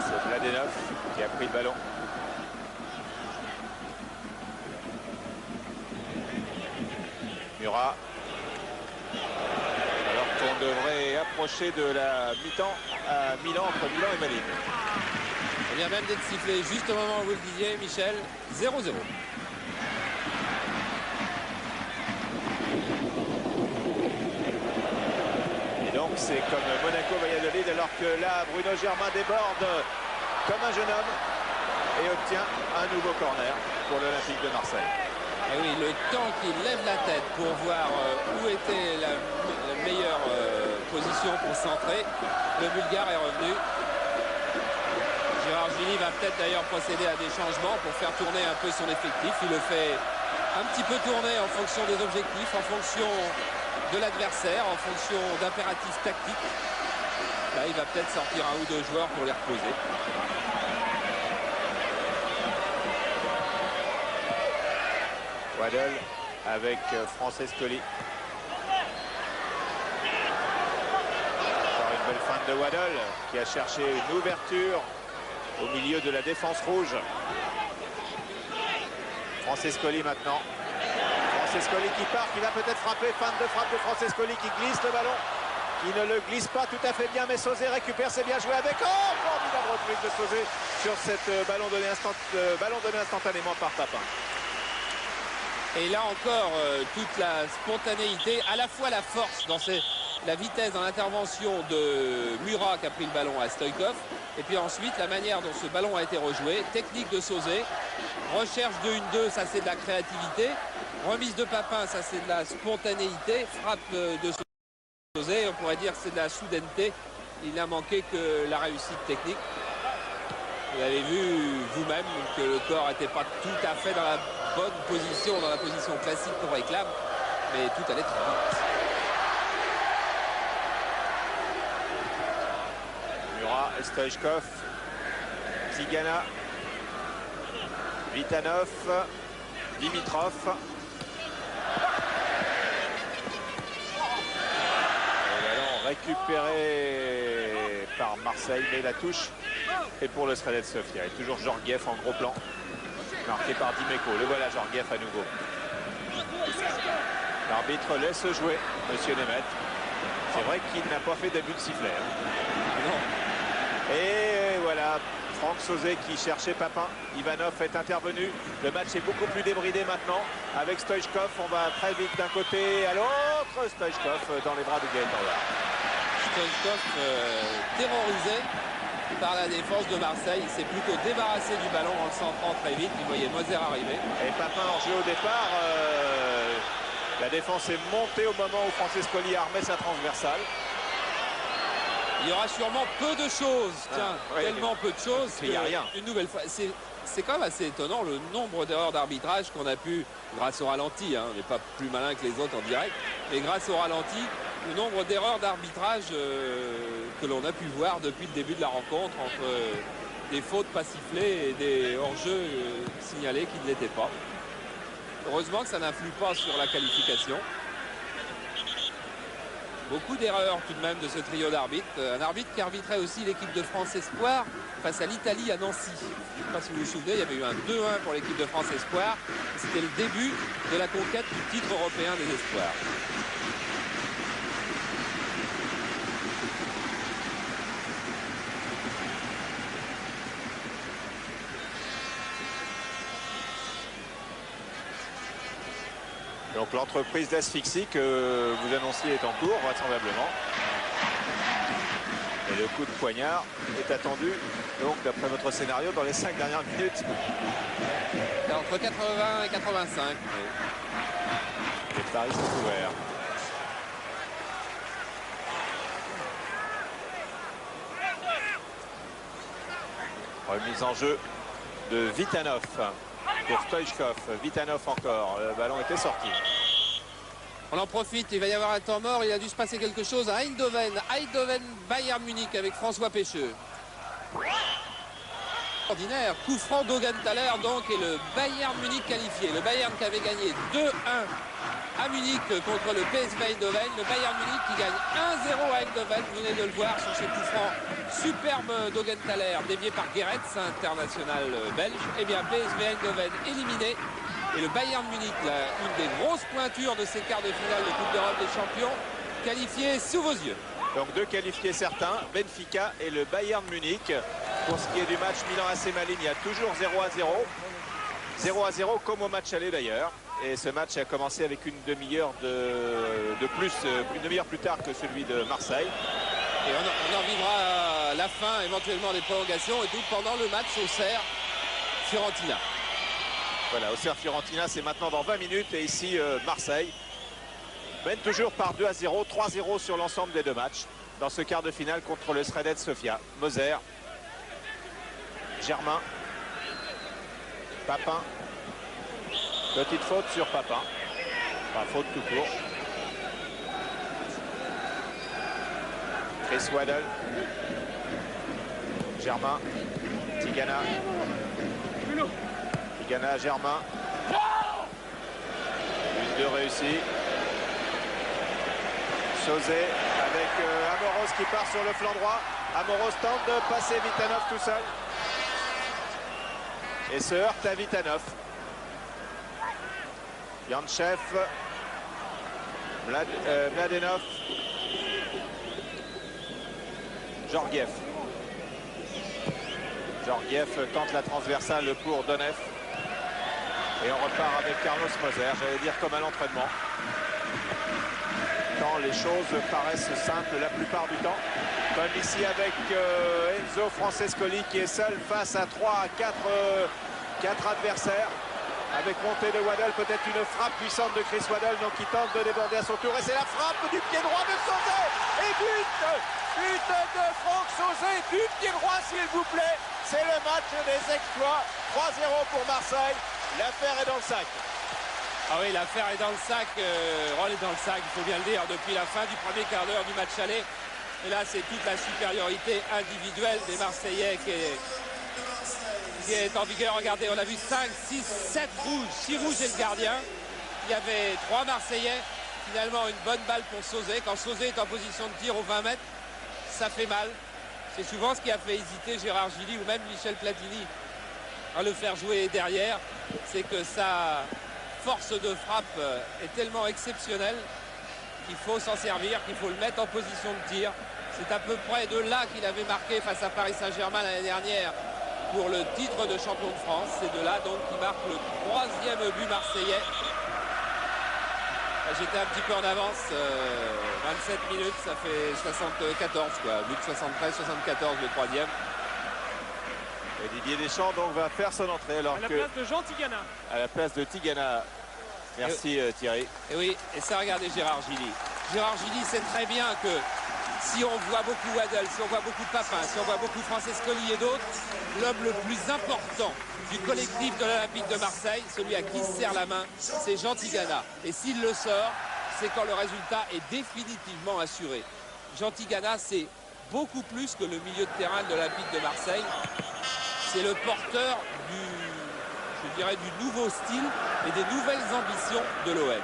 C'est Mladenov qui a pris le ballon. Murat. Alors qu'on devrait approcher de la mi-temps à Milan, entre Milan et Malines. Il vient même d'être sifflé juste au moment où vous le disiez, Michel. 0-0. Et donc c'est comme Monaco-Valladolid, alors que là, Bruno Germain déborde comme un jeune homme et obtient un nouveau corner pour l'Olympique de Marseille. Et oui, le temps qu'il lève la tête pour voir où était la meilleure position pour centrer, le Bulgare est revenu. Gérard Gilly va peut-être d'ailleurs procéder à des changements pour faire tourner un peu son effectif. Il le fait un petit peu tourner en fonction des objectifs, en fonction de l'adversaire, en fonction d'impératifs tactiques. Là, il va peut-être sortir un ou deux joueurs pour les reposer. Waddle avec Francescoli. Encore une belle feinte de Waddle qui a cherché une ouverture au milieu de la défense rouge. Francescoli maintenant. Francescoli qui part, qui va peut-être frapper. Feinte de frappe de Francescoli qui glisse le ballon. Qui ne le glisse pas tout à fait bien, mais Sauzé récupère, c'est bien joué avec. Oh, formidable reprise de Sauzé sur cette ballon donné instantanément par Papin. Et là encore, toute la spontanéité, à la fois la force dans la vitesse dans l'intervention de Murat qui a pris le ballon à Stoïkov. Et puis ensuite, la manière dont ce ballon a été rejoué. Technique de Sauzé. Recherche de 1-2, ça c'est de la créativité. Remise de Papin, ça c'est de la spontanéité. Frappe de Sauzé, on pourrait dire que c'est de la soudaineté. Il n'a manqué que la réussite technique. Vous avez vu vous-même que le corps n'était pas tout à fait dans la bonne position, dans la position classique qu'on réclame, mais tout allait très vite. Murat, Stoïchkov, Tigana, Vitanov, Dimitrov. Le ballon récupéré par Marseille, mais la touche est pour le Sredet Sofia. Et toujours Georgiev en gros plan, marqué par Dimeco. Le voilà Georgiev à nouveau. L'arbitre laisse jouer Monsieur Nemeth. C'est vrai qu'il n'a pas fait d'abus de sifflet. Non. Et voilà, Franck Sauzé qui cherchait Papin. Ivanov est intervenu. Le match est beaucoup plus débridé maintenant. Avec Stoïchkov, on va très vite d'un côté à l'autre. Stoïchkov dans les bras de Gaëtan. Stoïchkov terrorisé par la défense de Marseille. Il s'est plutôt débarrassé du ballon en le centrant très vite. Il voyait Moser arriver. Et Papin en jeu au départ. La défense est montée au moment où Francescoli a remis sa transversale. Il y aura sûrement peu de choses. Tiens, ouais, tellement peu de choses. Il n'y a rien. Une nouvelle fois. C'est quand même assez étonnant le nombre d'erreurs d'arbitrage qu'on a pu, grâce au ralenti, hein, on n'est pas plus malin que les autres en direct, mais grâce au ralenti, le nombre d'erreurs d'arbitrage que l'on a pu voir depuis le début de la rencontre entre des fautes pas sifflées et des hors-jeux signalés qui ne l'étaient pas. Heureusement que ça n'influe pas sur la qualification. Beaucoup d'erreurs tout de même de ce trio d'arbitres. Un arbitre qui arbitrait aussi l'équipe de France Espoir face à l'Italie à Nancy. Je ne sais pas si vous vous souvenez, il y avait eu un 2-1 pour l'équipe de France Espoir. C'était le début de la conquête du titre européen des Espoirs. Donc l'entreprise d'asphyxie que vous annonciez est en cours, vraisemblablement. Et le coup de poignard est attendu, donc d'après votre scénario, dans les 5 dernières minutes. C'est entre 80 et 85. Les paris sont ouverts. Remise en jeu de Vitanov. Pour Stoïchkov, Vitanov encore, le ballon était sorti. On en profite, il va y avoir un temps mort, il a dû se passer quelque chose à Eindhoven. Eindhoven, Bayern Munich avec François Pécheux. Ordinaire, coup franc d'Augenthaler donc et le Bayern Munich qualifié. Le Bayern qui avait gagné 2-1 à Munich contre le PSV Eindhoven. Le Bayern Munich qui gagne 1-0 à Eindhoven. Vous venez de le voir sur ce coup franc superbe d'Augenthaler dévié par Geretz, international belge. Et bien PSV Eindhoven éliminé. Et le Bayern Munich, une des grosses pointures de ces quarts de finale de Coupe d'Europe des Champions, qualifié sous vos yeux. Donc deux qualifiés certains, Benfica et le Bayern Munich. Pour ce qui est du match Milan-AC Malines, il y a toujours 0-0. 0-0 comme au match aller d'ailleurs. Et ce match a commencé avec une demi-heure de plus, une demi-heure plus tard que celui de Marseille. Et on en vivra la fin, éventuellement les prolongations et tout pendant le match Auxerre-Fiorentina. Voilà, Auxerre-Fiorentina, c'est maintenant dans 20 minutes. Et ici, Marseille mène toujours par 2-0, 3-0 sur l'ensemble des deux matchs. Dans ce quart de finale contre le Sredec Sofia. Moser, Germain, Papin. Petite faute sur Papin. Pas faute tout court. Chris Waddle. Germain. Tigana. Tigana, Germain. Une 2 réussie. Sauzé avec Amoros qui part sur le flanc droit. Amoros tente de passer Vitanov tout seul. Et se heurte à Vitanov. Yanchev, Mladenov, Georgiev. Georgiev tente la transversale pour Donev. Et on repart avec Carlos Moser, j'allais dire comme à l'entraînement. Quand les choses paraissent simples la plupart du temps. Comme ici avec Enzo Francescoli qui est seul face à 3 à 4 adversaires. Avec montée de Waddle, peut-être une frappe puissante de Chris Waddle, donc il tente de déborder à son tour. Et c'est la frappe du pied droit de Sauzé. Et but de Franck Sauzé, du pied droit s'il vous plaît. C'est le match des exploits. 3-0 pour Marseille. L'affaire est dans le sac. Ah oui, l'affaire est dans le sac. Roll est dans le sac, il faut bien le dire, depuis la fin du premier quart d'heure du match aller. Et là, c'est toute la supériorité individuelle des Marseillais qui est en vigueur. Regardez, on a vu 5, 6, 7 rouges, 6 rouges et le gardien. Il y avait 3 Marseillais. Finalement, une bonne balle pour Sauzé. Quand Sauzé est en position de tir aux 20 mètres, ça fait mal. C'est souvent ce qui a fait hésiter Gérard Gilly ou même Michel Platini à le faire jouer derrière. C'est que sa force de frappe est tellement exceptionnelle qu'il faut s'en servir, qu'il faut le mettre en position de tir. C'est à peu près de là qu'il avait marqué face à Paris Saint-Germain l'année dernière pour le titre de champion de France. C'est de là donc qu'il marque le 3e but marseillais. J'étais un petit peu en avance, 27 minutes, ça fait 74 quoi, but de 73-74 le 3e. Et Didier Deschamps donc va faire son entrée alors à la place de Jean Tigana. À la place de Tigana. Merci Thierry. Et oui, et ça regardez Gérard Gilly. Gérard Gilly sait très bien que si on voit beaucoup Waddle, si on voit beaucoup Papin, si on voit beaucoup Francescoli et d'autres, l'homme le plus important du collectif de l'Olympique de Marseille, celui à qui se serre la main, c'est Jean Tigana. Et s'il le sort, c'est quand le résultat est définitivement assuré. Jean Tigana, c'est beaucoup plus que le milieu de terrain de l'Olympique de Marseille. C'est le porteur du nouveau style et des nouvelles ambitions de l'OM.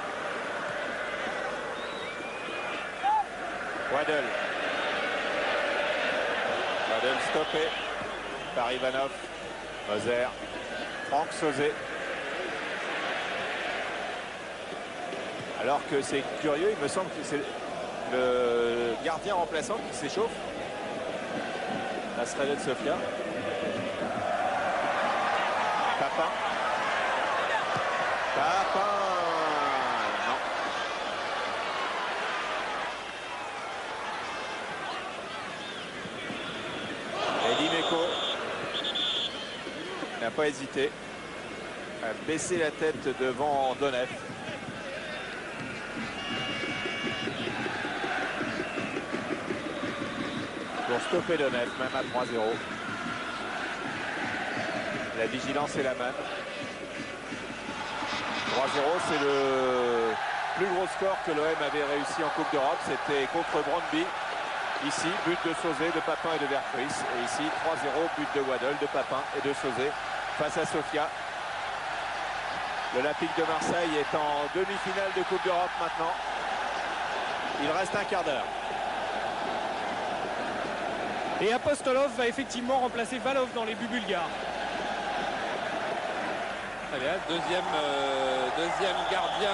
Waddle. Waddle stoppé par Ivanov. Moser. Franck Sauzé. Alors que c'est curieux, il me semble que c'est le gardien remplaçant qui s'échauffe. La Sredec Sofia. Papin. Papin. Non. Eddy Meko n'a pas hésité à baisser la tête devant Donev. Pour stopper Donev, même à 3-0. La vigilance et la main. 3-0, c'est le plus gros score que l'OM avait réussi en Coupe d'Europe. C'était contre Brøndby. Ici, but de Sauzé, de Papin et de Vercruis. Et ici, 3-0, but de Waddle, de Papin et de Sauzé face à Sofia. L'Olympique de Marseille est en demi-finale de Coupe d'Europe maintenant. Il reste un quart d'heure. Et Apostolov va effectivement remplacer Valov dans les buts bulgares. Très bien, deuxième gardien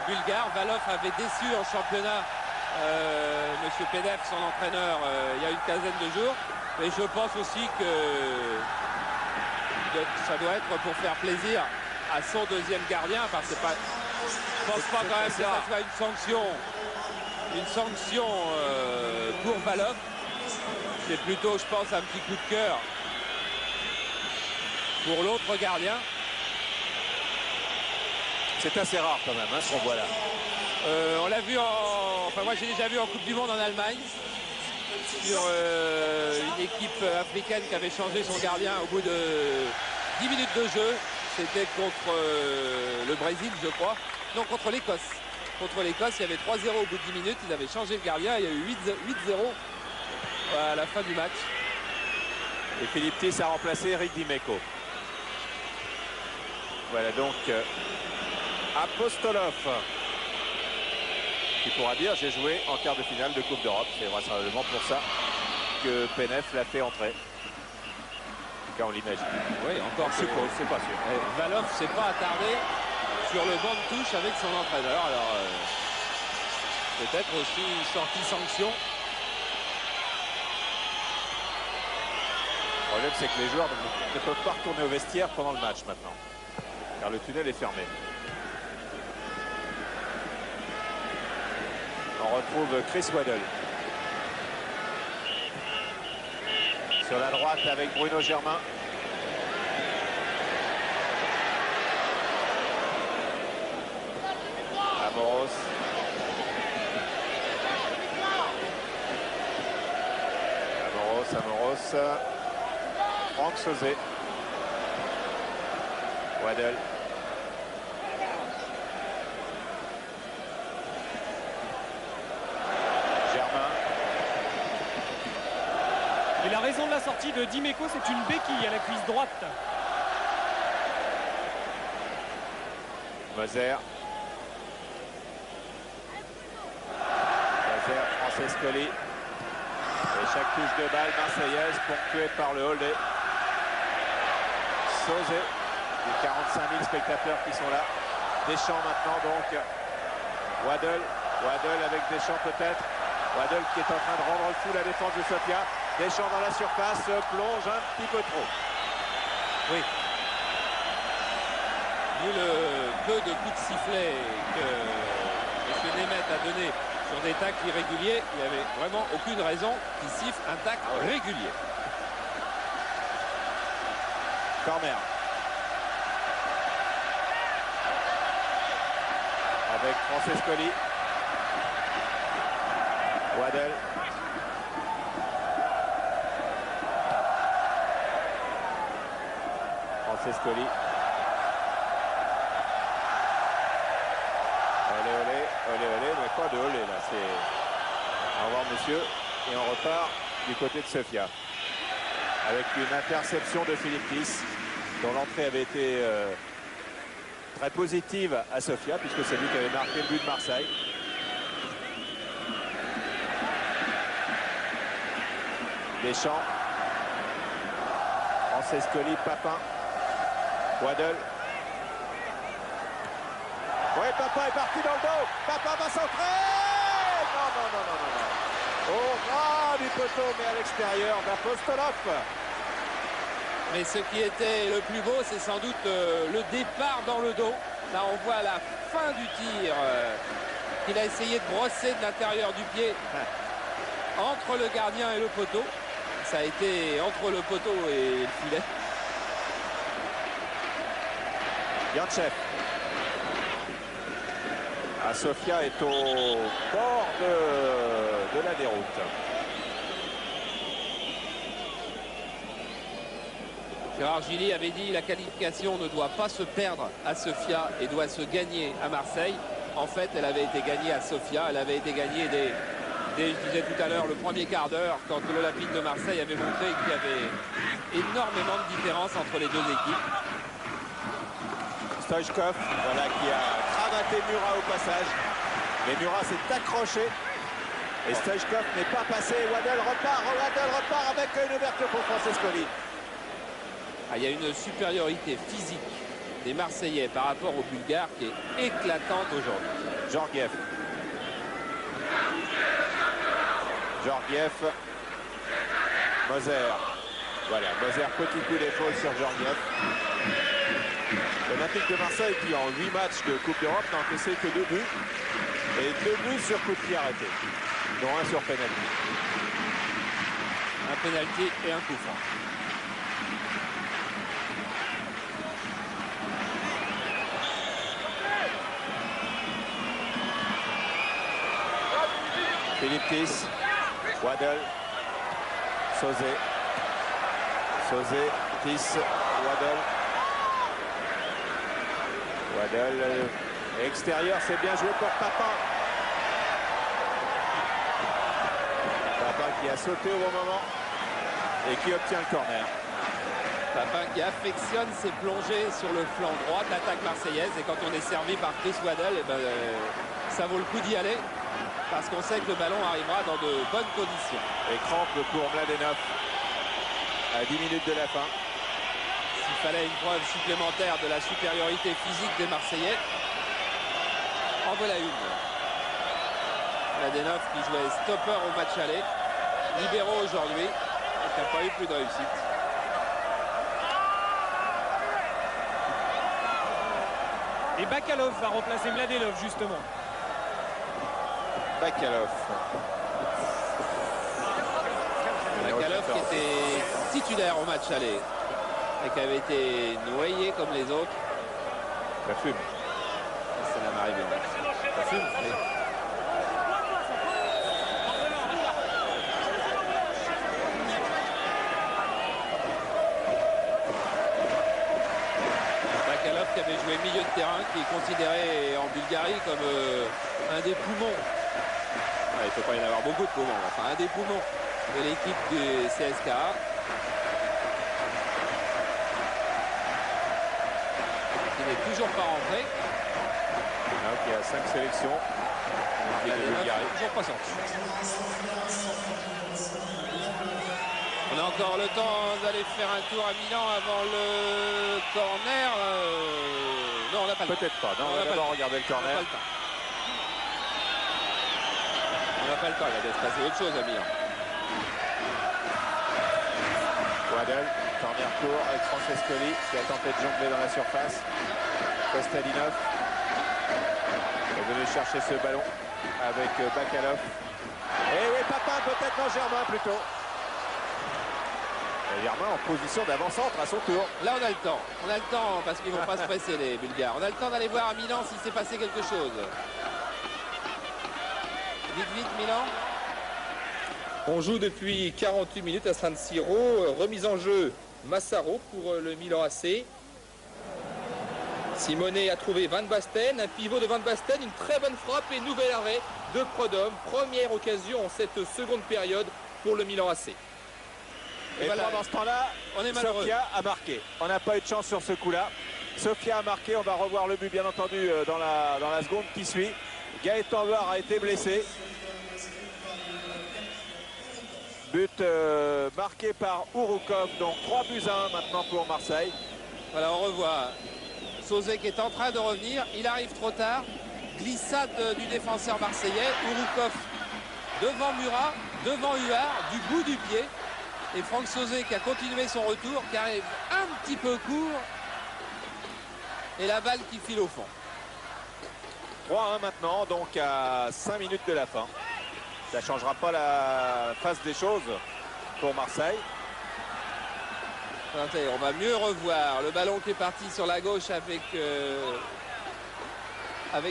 bulgare. Valov avait déçu en championnat Monsieur Pédef, son entraîneur, il y a une quinzaine de jours. Et je pense aussi que ça doit être pour faire plaisir à son deuxième gardien. Parce que je pense pas quand même que ça soit une sanction pour Valov. C'est plutôt, je pense, un petit coup de cœur pour l'autre gardien. C'est assez rare quand même, hein, ce qu'on voit là. On l'a vu enfin moi j'ai déjà vu en Coupe du Monde en Allemagne sur une équipe africaine qui avait changé son gardien au bout de 10 minutes de jeu. C'était contre le Brésil, je crois. Non, contre l'Écosse. Contre l'Écosse, il y avait 3-0 au bout de 10 minutes. Ils avaient changé le gardien. Il y a eu 8-0 à la fin du match. Et Philippe Tis a remplacé Eric Dimeco. Voilà donc Apostolov qui pourra dire j'ai joué en quart de finale de Coupe d'Europe. C'est vraisemblablement pour ça que Penef l'a fait entrer. En tout cas, on l'imagine. Oui, encore on suppose, c'est pas sûr. Valov s'est pas attardé sur le banc de touche avec son entraîneur. Alors peut-être aussi une sortie sanction. Le problème, c'est que les joueurs ne peuvent pas retourner au vestiaire pendant le match maintenant, car le tunnel est fermé. On retrouve Chris Waddle. Sur la droite avec Bruno Germain. Amoros. Amoros. Franck Sauzet. Waddle. Et la raison de la sortie de Dimeco, c'est une béquille à la cuisse droite. Moser. Francescoli. Et chaque touche de balle marseillaise ponctuée par le holdé. Sauzet. Les 45 000 spectateurs qui sont là. Deschamps maintenant donc. Waddle avec Deschamps peut-être. Waddle qui est en train de rendre le fou la défense de Sofia. Deschamps dans la surface, plonge un petit peu trop. Oui. Vu le peu de coups de sifflet que M. Nemeth a donné sur des tacles irréguliers, il n'y avait vraiment aucune raison qu'il siffle un tacle régulier. Corner. Avec Francescoli. Waddle. Francescoli. Olé, mais pas de olé là, c'est au revoir monsieur, et on repart du côté de Sofia avec une interception de Philippe Tis dont l'entrée avait été très positive à Sofia puisque c'est lui qui avait marqué le but de Marseille. Deschamps, Francescoli, Papin, Waddle. Oui, Papin est parti dans le dos. Papin va centrer. Non. Au ras du poteau, mais à l'extérieur d'Apostolov. Mais ce qui était le plus beau, c'est sans doute le départ dans le dos. Là, on voit la fin du tir qu'il a essayé de brosser de l'intérieur du pied entre le gardien et le poteau. Ça a été entre le poteau et le filet. Yantchev. Sofia est au bord de la déroute. Gérard Gilly avait dit la qualification ne doit pas se perdre à Sofia et doit se gagner à Marseille. En fait, elle avait été gagnée à Sofia. Elle avait été gagnée dès je disais tout à l'heure, le premier quart d'heure, quand l'Olympique de Marseille avait montré qu'il y avait énormément de différence entre les deux équipes. Stoichkov, voilà, qui a cravaté Murat au passage. Mais Murat s'est accroché. Et Stoichkov n'est pas passé. Waddle repart avec une ouverture pour Francescoli. Il y a une supériorité physique des Marseillais par rapport aux Bulgares qui est éclatante aujourd'hui. Georgiev. Georgiev. Moser. Voilà, Moser, petit coup d'épaule sur Georgiev. L'Olympique de Marseille qui en 8 matchs de Coupe d'Europe n'a encaissé que 2 buts. Et 2 buts sur coup de pied arrêté, dont un sur pénalty. Un pénalty et un coup franc. Philippe Tis, Waddle, Sauzet, Tis, Waddle, extérieur, c'est bien joué pour Papin. Papin qui a sauté au bon moment et qui obtient le corner. Papin qui affectionne ses plongées sur le flanc droit de l'attaque marseillaise, et quand on est servi par Chris Waddle, ça vaut le coup d'y aller, parce qu'on sait que le ballon arrivera dans de bonnes conditions. Et crampe pour Mladenov à 10 minutes de la fin. S'il fallait une preuve supplémentaire de la supériorité physique des Marseillais, en voilà une. Mladenov qui jouait stopper au match aller, libéraux aujourd'hui, et qui n'a pas eu plus de réussite. Et Bakalov va remplacer Mladenov justement. Bakalov. Bakalov qui était titulaire au match aller et qui avait été noyé comme les autres. Ça fume. C'est la marée blanche. Ça fume, oui. Bakalov qui avait joué milieu de terrain, qui est considéré en Bulgarie comme un des poumons. Il ne faut pas y en avoir beaucoup de poumons, enfin un des poumons de l'équipe du CSKA. Il n'est toujours pas rentré. Donc il y a 5 sélections. Il n'est toujours pas sorti. On a encore le temps d'aller faire un tour à Milan avant le corner. Non, on n'a pas le temps. Peut-être pas. Non, on va d'abord regarder le corner. On n'a pas le temps. Il va bien se passer autre chose à Milan. Waddle, corner court avec Francescoli qui a tenté de jongler dans la surface. Kostadinov est venu chercher ce ballon avec Bakalov. Et oui, Papin peut-être, non, Germain plutôt. Et Germain en position d'avant-centre à son tour. Là, on a le temps. On a le temps parce qu'ils ne vont pas se presser, les Bulgares. On a le temps d'aller voir à Milan s'il s'est passé quelque chose. Vite, vite, Milan. On joue depuis 48 minutes à San Siro. Remise en jeu Massaro pour le Milan AC. Simonet a trouvé Van Basten, un pivot de Van Basten, une très bonne frappe et nouvel arrêt de Prodhomme. Première occasion en cette seconde période pour le Milan AC. Et voilà. pendant ce temps-là, On est malheureux. Sofia a marqué. On n'a pas eu de chance sur ce coup-là. Sofia a marqué, on va revoir le but bien entendu dans la seconde qui suit. Gaëtan Huard a été blessé. But marqué par Ouroukov, donc 3-1 maintenant pour Marseille. Voilà, on revoit Sauzet qui est en train de revenir. Il arrive trop tard. Glissade du défenseur marseillais. Ouroukov devant Murat, devant Huard, du bout du pied. Et Franck Sauzet qui a continué son retour, qui arrive un petit peu court. Et la balle qui file au fond. 3-1 maintenant, donc à 5 minutes de la fin. Ça ne changera pas la face des choses pour Marseille. Attendez, on va mieux revoir le ballon qui est parti sur la gauche avec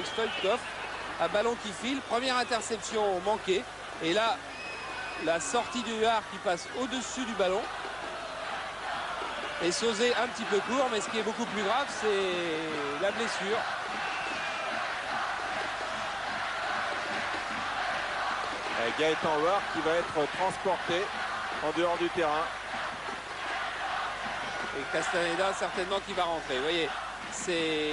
Stoïchkov. Un ballon qui file, première interception manquée. Et là, la sortie de Huard qui passe au-dessus du ballon. Et Sauzet un petit peu court, mais ce qui est beaucoup plus grave, c'est la blessure. Et Gaëtan Huard qui va être transporté en dehors du terrain. Et Castaneda certainement qui va rentrer. Vous voyez, c'est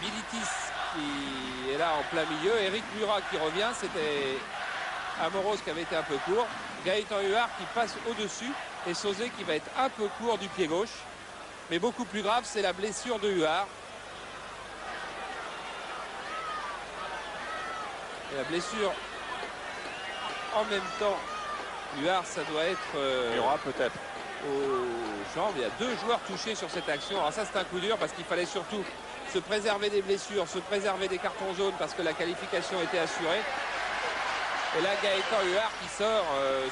Bilitis qui est là en plein milieu. Eric Murat qui revient. C'était Amoros qui avait été un peu court. Gaëtan Huard qui passe au-dessus. Et Sauzet qui va être un peu court du pied gauche. Mais beaucoup plus grave, c'est la blessure de Huard. Et la blessure en même temps. Huard, ça doit être Murat peut-être. aux jambes. Il y a 2 joueurs touchés sur cette action. Alors ça, c'est un coup dur parce qu'il fallait surtout se préserver des blessures, se préserver des cartons jaunes parce que la qualification était assurée. Et là, Gaëtan Huard qui sort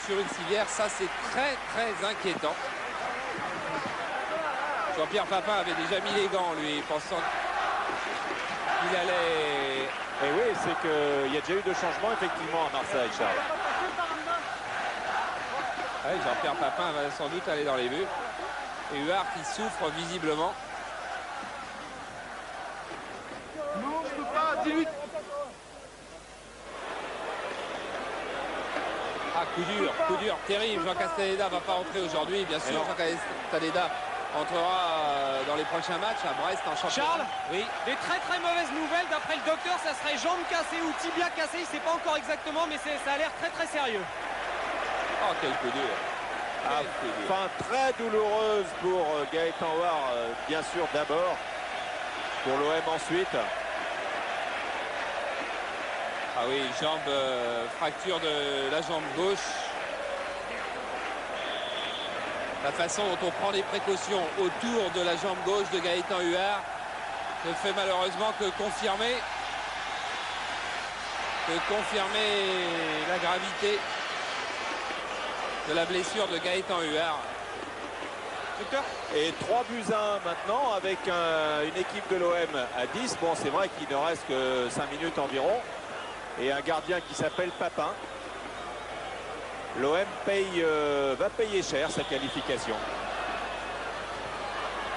sur une civière, ça c'est très très inquiétant. Jean-Pierre Papin avait déjà mis les gants, lui, pensant qu'il allait... Et oui, c'est qu'il y a déjà eu 2 changements effectivement à Marseille, Charles. Ouais, Jean-Pierre Papin va sans doute aller dans les buts. Et Huard qui souffre visiblement. Non, je peux pas, dis-lui. Ah, coup dur, terrible. Jean Castaneda va pas entrer aujourd'hui. Bien sûr, Jean Castaneda entrera dans les prochains matchs à Brest en championnat. Charles, oui. des très très mauvaises nouvelles. D'après le docteur, ça serait jambe cassée ou tibia cassé. Il ne sait pas encore exactement, mais ça a l'air très très sérieux. Oh, quel coup dur. Ah, fin très douloureuse pour Gaëtan Huard, bien sûr d'abord. Pour l'OM ensuite. Ah oui, fracture de la jambe gauche. La façon dont on prend les précautions autour de la jambe gauche de Gaëtan Huard ne fait malheureusement que confirmer la gravité de la blessure de Gaëtan Huard. Et 3-1 maintenant avec une équipe de l'OM à 10. Bon, c'est vrai qu'il ne reste que 5 minutes environ. Et un gardien qui s'appelle Papin. L'OM va payer cher sa qualification.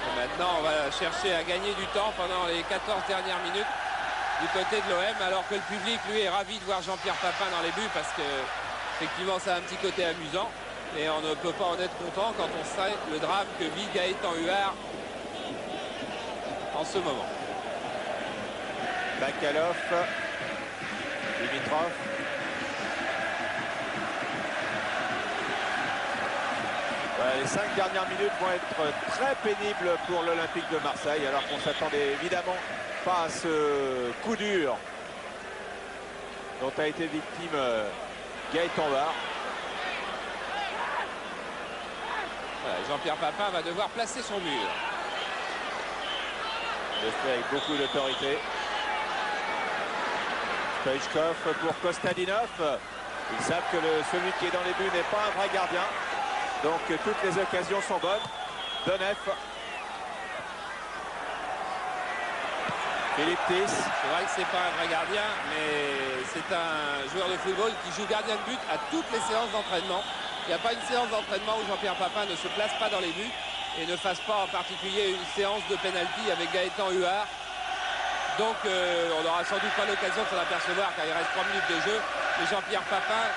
Et maintenant, on va chercher à gagner du temps pendant les 14 dernières minutes du côté de l'OM, alors que le public, lui, est ravi de voir Jean-Pierre Papin dans les buts parce que, effectivement, ça a un petit côté amusant. Et on ne peut pas en être content quand on sait le drame que vit Gaëtan Huard en ce moment. Bakalov, Dimitrov. Voilà, les 5 dernières minutes vont être très pénibles pour l'Olympique de Marseille, alors qu'on s'attendait évidemment pas à ce coup dur dont a été victime Gaëtan Huard. Voilà, Jean-Pierre Papin va devoir placer son mur. Je fais avec beaucoup d'autorité. Stoichkov pour Kostadinov. Ils savent que celui qui est dans les buts n'est pas un vrai gardien. Donc toutes les occasions sont bonnes. Donef. Philippe Tis. C'est vrai que c'est pas un vrai gardien, mais c'est un joueur de football qui joue gardien de but à toutes les séances d'entraînement. Il n'y a pas une séance d'entraînement où Jean-Pierre Papin ne se place pas dans les buts et ne fasse pas en particulier une séance de pénalty avec Gaëtan Huard. Donc on n'aura sans doute pas l'occasion de s'en apercevoir car il reste 3 minutes de jeu. Mais Jean-Pierre Papin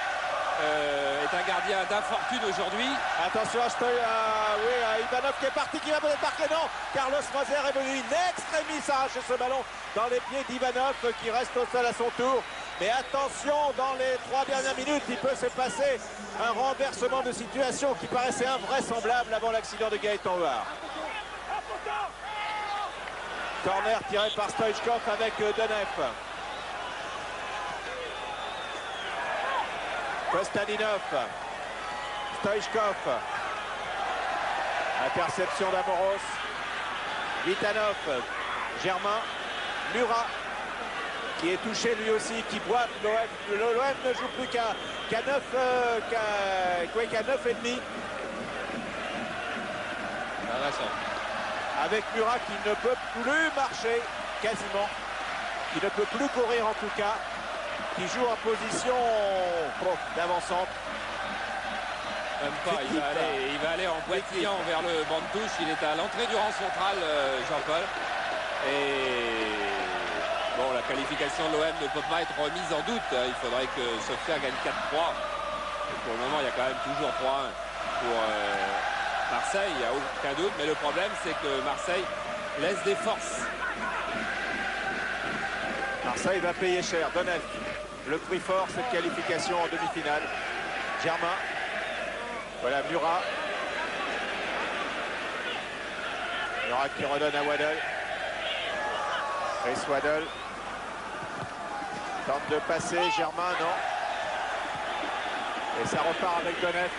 est un gardien d'infortune aujourd'hui. Attention à Ivanov qui est parti, qui va peut-être marquer. Non, Carlos Moser est venu in extremis arracher ce ballon dans les pieds d'Ivanov qui reste au sol à son tour. Mais attention, dans les 3 dernières minutes, il peut se passer un renversement de situation qui paraissait invraisemblable avant l'accident de Gaëtan Huard. Corner tiré par Stoichkov avec Donef. Kostadinov. Stoichkov. Interception d'Amoros. Vitanov. Germain. Murat. Qui est touché lui aussi, qui boite. L'OM ne joue plus qu'à 9,5. Avec Murat qui ne peut plus marcher quasiment, qui ne peut plus courir en tout cas, qui joue en position d'avançante. Même pas, il va aller en boitillant vers le banc de touche. Il est à l'entrée du rang central, Jean-Paul. Et bon, la qualification de l'OM ne peut pas être remise en doute. Il faudrait que Sofia gagne 4-3. Et pour le moment, il y a quand même toujours 3-1 pour Marseille, il n'y a aucun doute. Mais le problème, c'est que Marseille laisse des forces. Marseille va payer cher. Donef, le prix fort, cette qualification en demi-finale. Germain. Voilà Murat. Murat qui redonne à Waddle. Chris Waddle. Tente de passer. Germain, non. Et ça repart avec Donnet.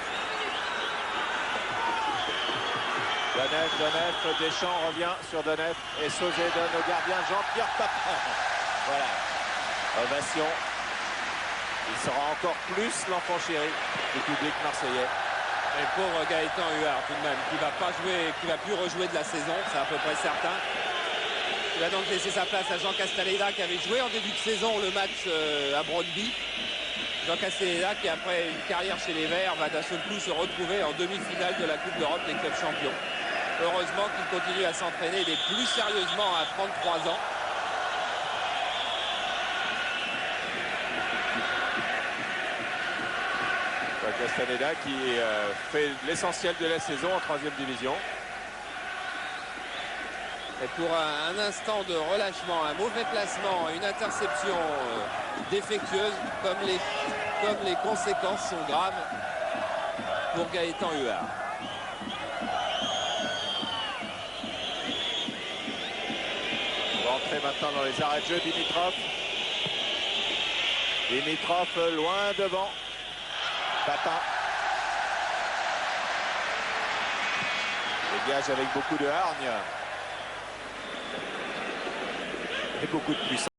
Donnet, Deschamps revient sur Donnet. Et Sauzé donne au gardien Jean-Pierre Papin. Voilà. Ovation. Il sera encore plus l'enfant chéri du public marseillais. Et pauvre Gaëtan Huard tout de même, qui va pas jouer, qui va plus rejouer de la saison, c'est à peu près certain. Il va donc laisser sa place à Jean Castelleda qui avait joué en début de saison le match à Brøndby. Jean Castelleda qui après une carrière chez les Verts va d'un seul coup se retrouver en demi-finale de la Coupe d'Europe des clubs champions. Heureusement qu'il continue à s'entraîner et plus sérieusement à 33 ans. Castelleda qui fait l'essentiel de la saison en 3e division. Et pour un instant de relâchement, un mauvais placement, une interception défectueuse, comme les conséquences sont graves pour Gaëtan Huard. On va entrer maintenant dans les arrêts de jeu. Dimitrov loin devant. Papin dégage avec beaucoup de hargne et beaucoup de puissance.